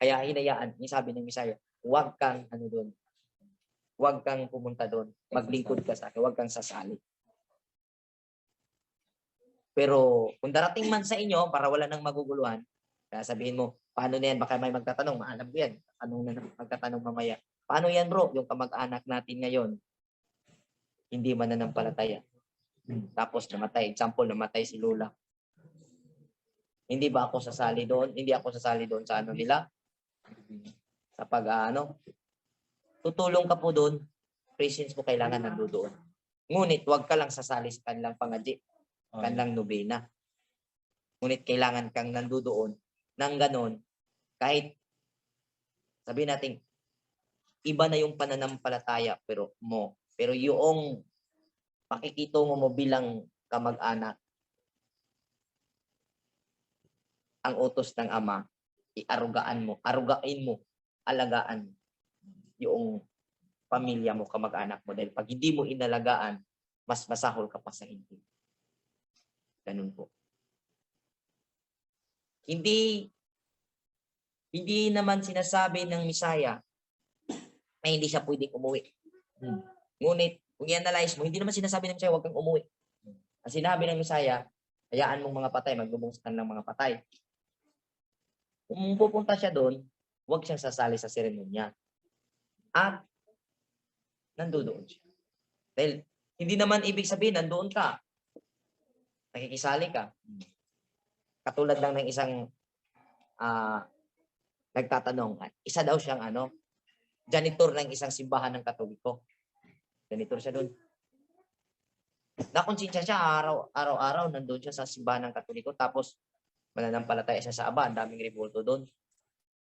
Kaya hinayaan, sabi ng Misaya, huwag kang ano doon. Huwag kang pumunta doon. Maglingkod ka sa akin. Huwag kang sasali. Pero kung darating man sa inyo, para wala nang maguguluhan, kaya sabihin mo, paano na yan? Baka may magtatanong, maalam ko yan. Anong na magtatanong mamaya? Paano yan bro? Yung kamag-anak natin ngayon, hindi mananampalataya. Tapos namatay. Example, namatay si Lola. Hindi ba ako sasali doon? Hindi ako sasali doon sa ano nila? Sa tutulong ka po doon. Presence mo kailangan nandoon. Ngunit huwag ka lang sasali sa kanilang pangadji, kanilang nobena. Ngunit kailangan kang nandoon nang ganon, kahit sabihin natin, iba na yung pananampalataya pero yung pakikitungo mo bilang kamag-anak, ang utos ng Ama, arugain mo, alagaan yung pamilya mo, kamag-anak mo. Dahil pag hindi mo inalagaan, mas masahol ka pa sa hindi. Ganun po. Hindi naman sinasabi ng Misaya na hindi siya pwedeng umuwi. Ngunit, kung i-analyze mo, hindi naman sinasabi ng Misaya, huwag kang umuwi. Ang sinabi ng Misaya, hayaan mong mga patay, maglubungsan ng mga patay. Kung pupunta siya doon, huwag siyang sasali sa seremonya. At, nandoon siya. Dahil, hindi naman ibig sabihin, nandoon ka. Nakikisali ka. Katulad lang ng isang nagtatanong, isa daw siyang janitor ng isang simbahan ng Katoliko. Janitor siya doon. Nakonsensya siya, araw-araw nandoon siya sa simbahan ng Katoliko, tapos mananampalataya siya sa Aba, ang daming revolto doon.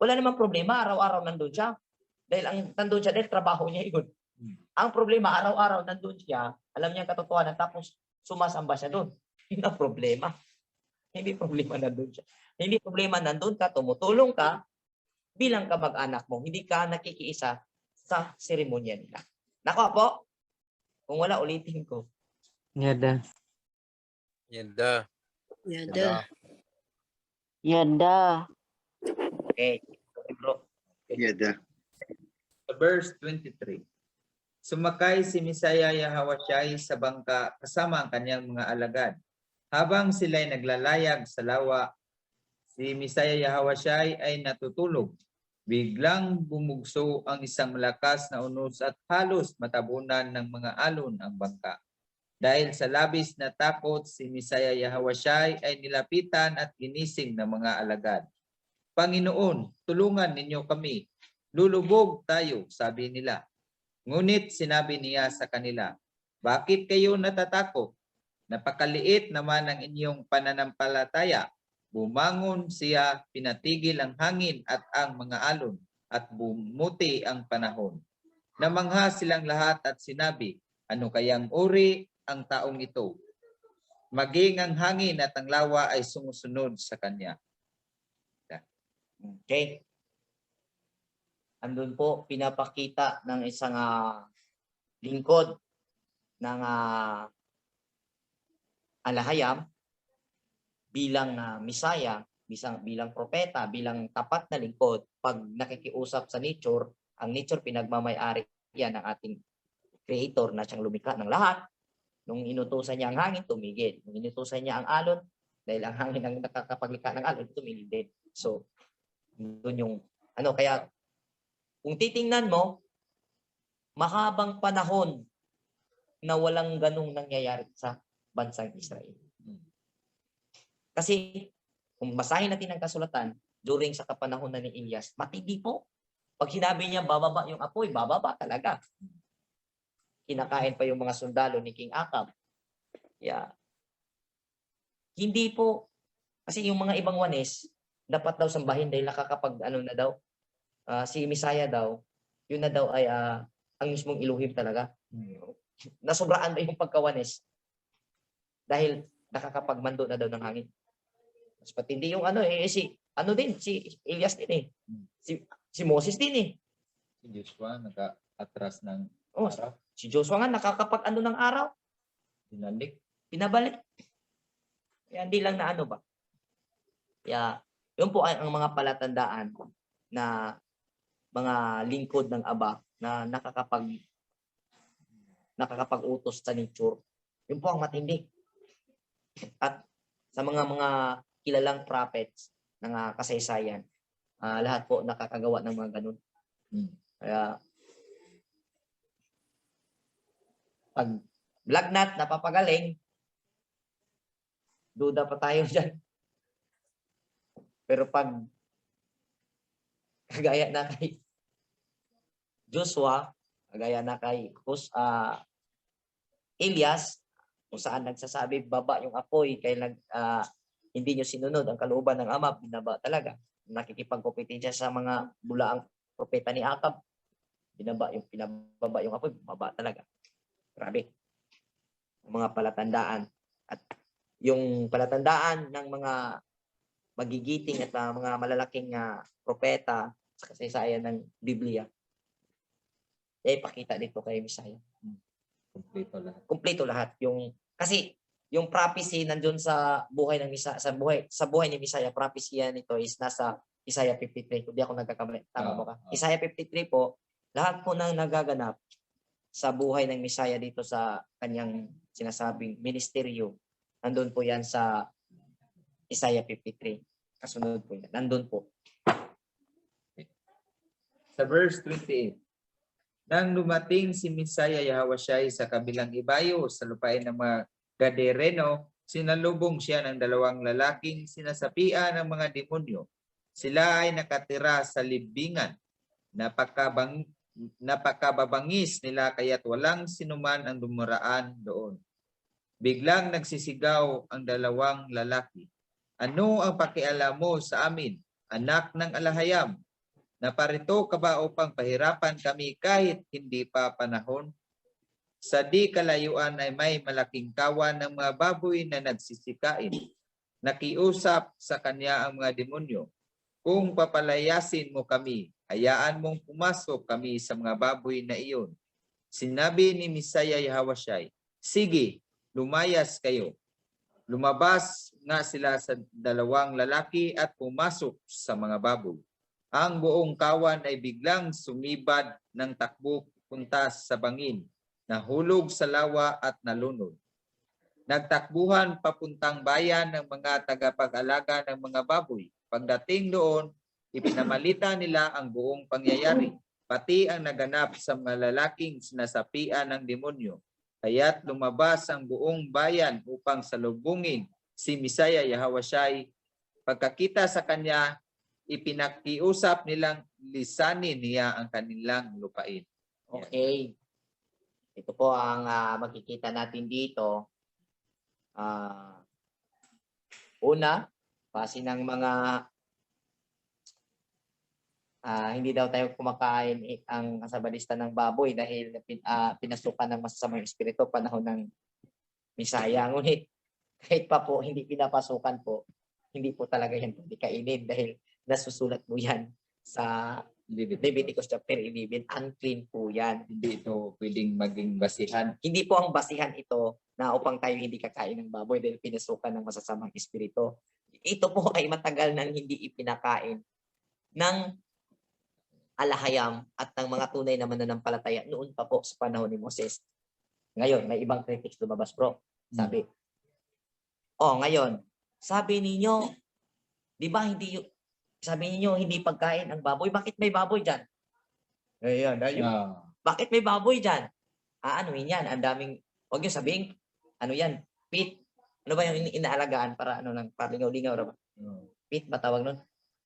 Wala namang problema, araw-araw nandoon siya. Dahil trabaho niya yun. Ang problema, araw-araw nandoon siya, alam niya ang katotohanan, tapos sumasamba siya doon. Yun ang problema. Hindi problema nandoon siya. Hindi problema nandoon ka, tumutulong ka, bilang kamag-anak mo, hindi ka nakikiisa sa seremonya nila. Nako po, kung wala, ulitin ko. Yada. Yada. Yada. Yada. Okay. Okay, bro. Yada. Verse 23. Sumakay si Misaya Yahawashai sa bangka kasama ang kanyang mga alagad. Habang sila'y naglalayag sa lawa, si Misaya Yahawashai ay natutulog. Biglang bumugso ang isang malakas na unos at halos matabunan ng mga alon ang bangka. Dahil sa labis na takot, si Misaya Yahawashai ay nilapitan at ginising ng mga alagad. Panginoon, tulungan ninyo kami. Lulubog tayo, sabi nila. Ngunit sinabi niya sa kanila, bakit kayo natatakot? Napakaliit naman ang inyong pananampalataya. Bumangon siya, pinatigil ang hangin at ang mga alon, at bumuti ang panahon. Namangha silang lahat at sinabi, ano kayang uri ang taong ito? Maging ang hangin at ang lawa ay sumusunod sa kanya. Okay. Andun po, pinapakita ng isang lingkod ng alahayam bilang Misaya, bilang propeta, bilang tapat na lingkod. Pag nakikiusap sa nature, ang nature pinagmamay-ari yan ng ating creator na siyang lumikha ng lahat. Nung inutusan niya ang hangin, tumigil. Nung inutusan niya ang alon, dahil ang hangin ang nakakapaglikha ng alon, tumigil din. So, doon yung kaya kung titingnan mo, mahabang panahon na walang ganong nangyayari sa bansang Israel. Kasi kung basahin natin ang kasulatan during sa kapanahonan ni Elias, matindi po. Pag sinabi niya bababa yung apoy, bababa talaga. Kinakain pa yung mga sundalo ni King Ahab. Yeah. Hindi po. Kasi yung mga ibang wanes, dapat daw sambahin dahil nakakapag na daw, si Misaya daw, yun na daw ay ang mismong Elohim talaga. Nasobraan ba yung pagkawanis? Dahil nakakapagmando na daw ng hangin. Mas patindi yung si Elias din eh. Si Moses din eh. Si Joshua naka-atras ng Oh, araw. si Joshua nga nakakapag-ano ng araw. Dinalik. Pinabalik. Kaya hindi lang na ba. Kaya yun po ang mga palatandaan na mga lingkod ng Aba na nakakapag-utos sa nature. Yun po ang matindi. At sa mga kilalang prophets ng kasaysayan, lahat po nakakagawa ng mga ganun. Kaya pag lagnat, napapagaling, duda pa tayo dyan. Pero pag kagaya na kay Joshua, kagaya na kay Elias, kung saan nagsasabi, baba yung apoy, kaya hindi nyo sinunod ang kalooban ng Ama, binaba talaga. Nakikipagkompetensya sa mga bulaang propeta ni Akab, pinababa yung apoy, baba talaga. Grabe. Mga palatandaan. At yung palatandaan ng mga magigiting at mga malalaking propeta sa kasaysayan ng Biblia, pakita dito kay Misaya. Kumpleto lahat. Kasi yung prophecy nandun sa buhay ng Misaya, sa buhay ni Misaya, prophecy nito is nasa Isaiah 53. Hindi ako nagkakamali. Tama mo ka? Isaiah 53 po, lahat po nang nagaganap sa buhay ng Misaya dito sa kanyang sinasabing ministeryo, nandun po yan sa Isaiah 53. Kasunod po yan. Nandun po. Sa verse 28, nang dumating si Misaya Yahawasyai sa kabilang ibayo sa lupain ng mga Gadereno, sinalubong siya ng dalawang lalaking sinasapian ng mga demonyo. Sila ay nakatira sa libingan. Napakababangis nila kaya't walang sinuman ang dumaraan doon. Biglang nagsisigaw ang dalawang lalaki. Ano ang pakialam mo sa amin, anak ng alahayam? Naparito ka ba upang pahirapan kami kahit hindi pa panahon? Sa di kalayuan ay may malaking kawan ng mga baboy na nagsisikain. Nakiusap sa kanya ang mga demonyo. Kung papalayasin mo kami, hayaan mong pumasok kami sa mga baboy na iyon. Sinabi ni Misaya Yahawasyai, sige, lumayas kayo. Lumabas nga sila sa dalawang lalaki at pumasok sa mga baboy. Ang buong kawan ay biglang sumibad ng takbo punta sa bangin, nahulog sa lawa at nalunod. Nagtakbuhan papuntang bayan ng mga tagapag-alaga ng mga baboy. Pagdating doon, ipinamalita nila ang buong pangyayari, pati ang naganap sa mga lalaking sinasapian ng demonyo. Kaya't lumabas ang buong bayan upang salubungin si Misaya Yahawasyai. Pagkakita sa kanya, ipinakiusap nilang lisanin niya ang kanilang lupain. Okay. Ito po ang makikita natin dito. Una, base ng mga hindi daw tayo kumakain ang kasabalista ng baboy dahil pinasukan ng masasamang espiritu panahon ng Misaya. Ngunit kahit pa po hindi pinapasukan po, hindi po talaga yan pwede kainin dahil nasusulat po yan sa Leviticus chapter 11. Unclean po yan. Hindi ito pwedeng maging basihan. Hindi po ang basihan ito na upang tayo hindi kakain ng baboy dahil pinasukan ng masasamang espiritu. Ito po ay matagal nang hindi ipinakain ng alahayam at ng mga tunay na mananampalataya noon pa po sa panahon ni Moses. Ngayon, may ibang critics lumabas, bro. Sabi, ngayon, sabi ninyo, di ba hindi pagkain ang baboy? Bakit may baboy dyan? Ayun. Bakit may baboy dyan? Ano yan? Ang daming, huwag nyo sabihin, ano yan? Pit. Ano ba yung inaalagaan para para lingaw-lingaw? Pit ba tawag nun?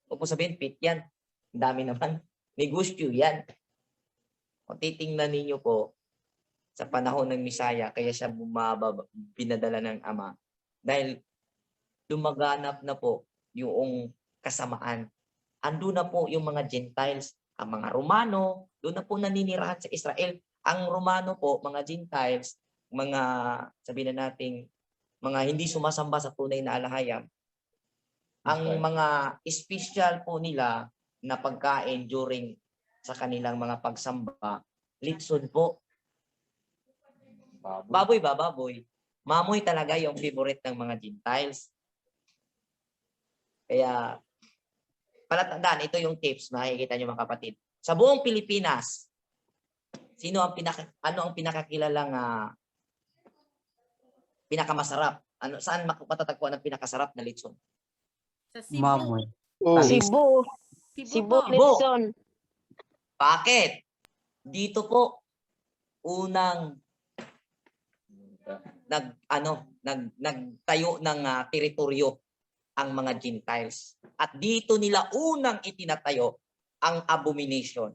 Huwag mo sabihin, pit yan. Ang dami naman. Negosyo yan. O titingnan ninyo po, sa panahon ng Misaya, kaya siya pinadala ng Ama. Dahil lumaganap na po yung kasamaan. Ando na po yung mga Gentiles, ang mga Romano, Doon na po naninirahan sa Israel. Ang Romano po, mga Gentiles, mga sabihin na nating mga hindi sumasamba sa tunay na alahayam, ang mga special po nila na pagkain during sa kanilang mga pagsamba, litson po. Baboy ba? Baboy. Mamoy talaga yung favorite ng mga Gentiles. Kaya, palatandaan, ito yung tips na makikita nyo mga kapatid. Sa buong Pilipinas, ano ang pinakakilalang pinakamasarap? Saan matatagpuan ang pinakasarap na litson? Sa Cebu. Mamoy. Cebu. Cebu Cebu po. Lechon. Bakit? Dito po unang nagtayo ng teritoryo ang mga Gentiles. At dito nila unang itinatayo ang abomination,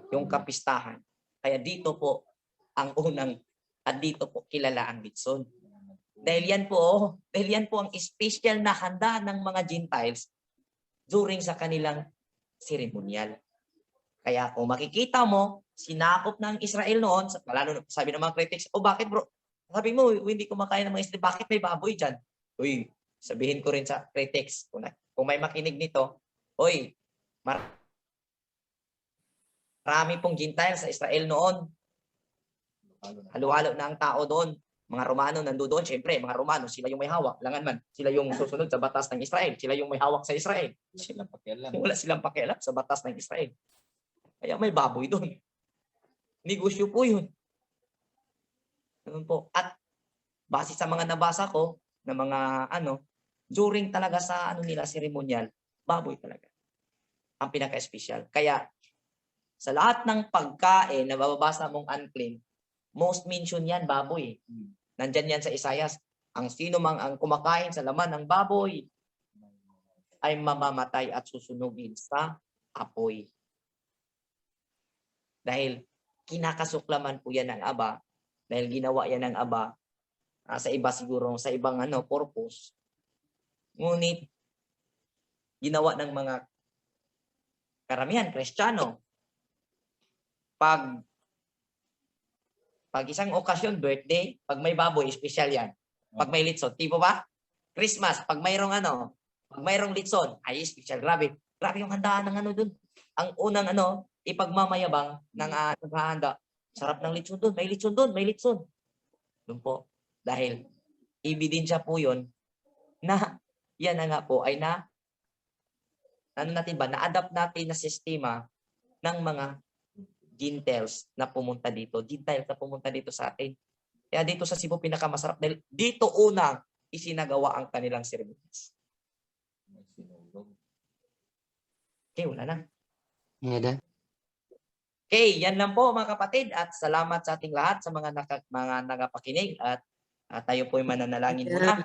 yung kapistahan. Kaya dito po ang unang, at dito po kilala ang litson. Dahil yan po ang special na handa ng mga Gentiles during sa kanilang seremonyal. Kaya kung makikita mo, sinakop ng Israel noon, lalo sabi ng mga critics, bakit bro? Sabi mo, hindi kumakain ng mga Israel, bakit may baboy dyan? Uy, sabihin ko rin sa critics, kung may makinig nito, marami pong Gentiles sa Israel noon. Halo-halo na ang tao doon. Mga Romano nandoon, syempre, mga Romano, sila yung may hawak. Langan man, sila yung susunod sa batas ng Israel. Sila yung may hawak sa Israel. Wala silang pakialam sa batas ng Israel. Kaya may baboy doon. Negosyo po yun. Ganun po. At base sa mga nabasa ko, na mga during talaga sa nila, seremonyal, baboy talaga. Ang pinaka-espesyal. Kaya, sa lahat ng pagkain na bababasa mong unclean, most mention yan, baboy. Nandyan yan sa Isaias. Ang sino mang ang kumakain sa laman ng baboy ay mamamatay at susunugin sa apoy. Dahil kinakasuklaman po yan ng Aba, dahil ginawa yan ng Aba sa iba siguro, sa ibang purpose. Ngunit, ginawa ng mga karamihan, Kristiyano, pag isang okasyon, birthday, pag may baboy, special yan. Pag may litson, tipo ba? Christmas, pag mayroong pag mayroong litson, ay special. Grabe yung handaan ng dun. Ang unang ipagmamayabang ng naghahanda. Sarap ng litson dun, may litson dun, may litson. Dun po. Dahil, ebidensya po yun na yan na nga po ay na-adapt natin na sistema ng mga Gentiles na pumunta dito. Gentiles na pumunta dito sa atin. Kaya dito sa Cebu pinakamasarap dahil dito unang isinagawa ang kanilang ceremonies. Okay, wala na. Yada. Okay, yan lang po mga kapatid at salamat sa ating lahat sa mga nagapakinig at tayo po ay mananalangin muna.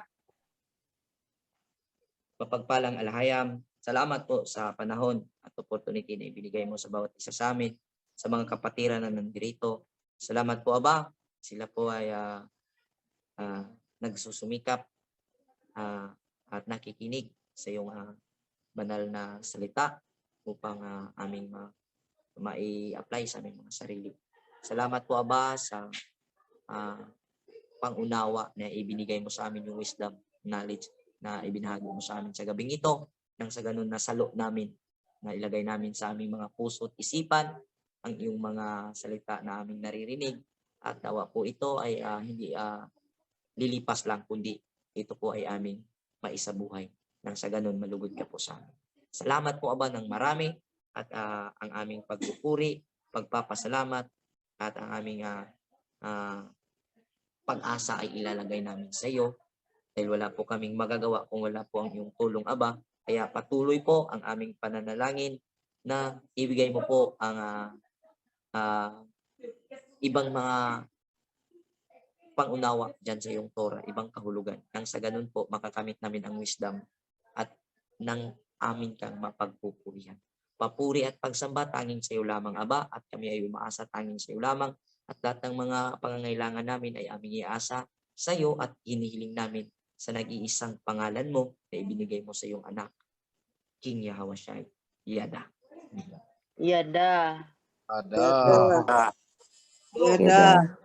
Mapagpalang alahayam, salamat po sa panahon at opportunity na ibinigay mo sa bawat isa sa amin, sa mga kapatiran na nandito. Salamat po, Aba. Sila po ay nagsusumikap at nakikinig sa iyong banal na salita upang aming mai-apply sa aming mga sarili. Salamat po, Aba, sa pangunawa na ibinigay mo sa amin yung wisdom, knowledge na ibinahagi mo sa amin sa gabing ito, nang sa ganun na salo namin, na ilagay namin sa aming mga puso at isipan ang iyong mga salita na aming naririnig at nawa po ito ay hindi lilipas lang, kundi ito po ay aming maisabuhay nang sa ganun malugod ka po sa amin. Salamat po, Aba, ng marami at ang aming pagpupuri, pagpapasalamat at ang aming pag-asa ay ilalagay namin sa iyo dahil wala po kaming magagawa kung wala po ang iyong tulong, Aba. Kaya patuloy po ang aming pananalangin na ibigay mo po ang ibang mga pangunawa dyan sa iyong Torah, ibang kahulugan. Nang sa ganun po, makakamit namin ang wisdom at nang amin kang mapagpupurihan. Papuri at pagsamba tanging sa iyo lamang, Aba, at kami ay umaasa tanging sa iyo lamang at lahat ng mga pangangailangan namin ay aming iasa sa iyo at hinihiling namin sa nag-iisang pangalan mo na ibinigay mo sa iyong anak, King Yahweh Shai. Yada. Yada. Ada. Yada. Yada.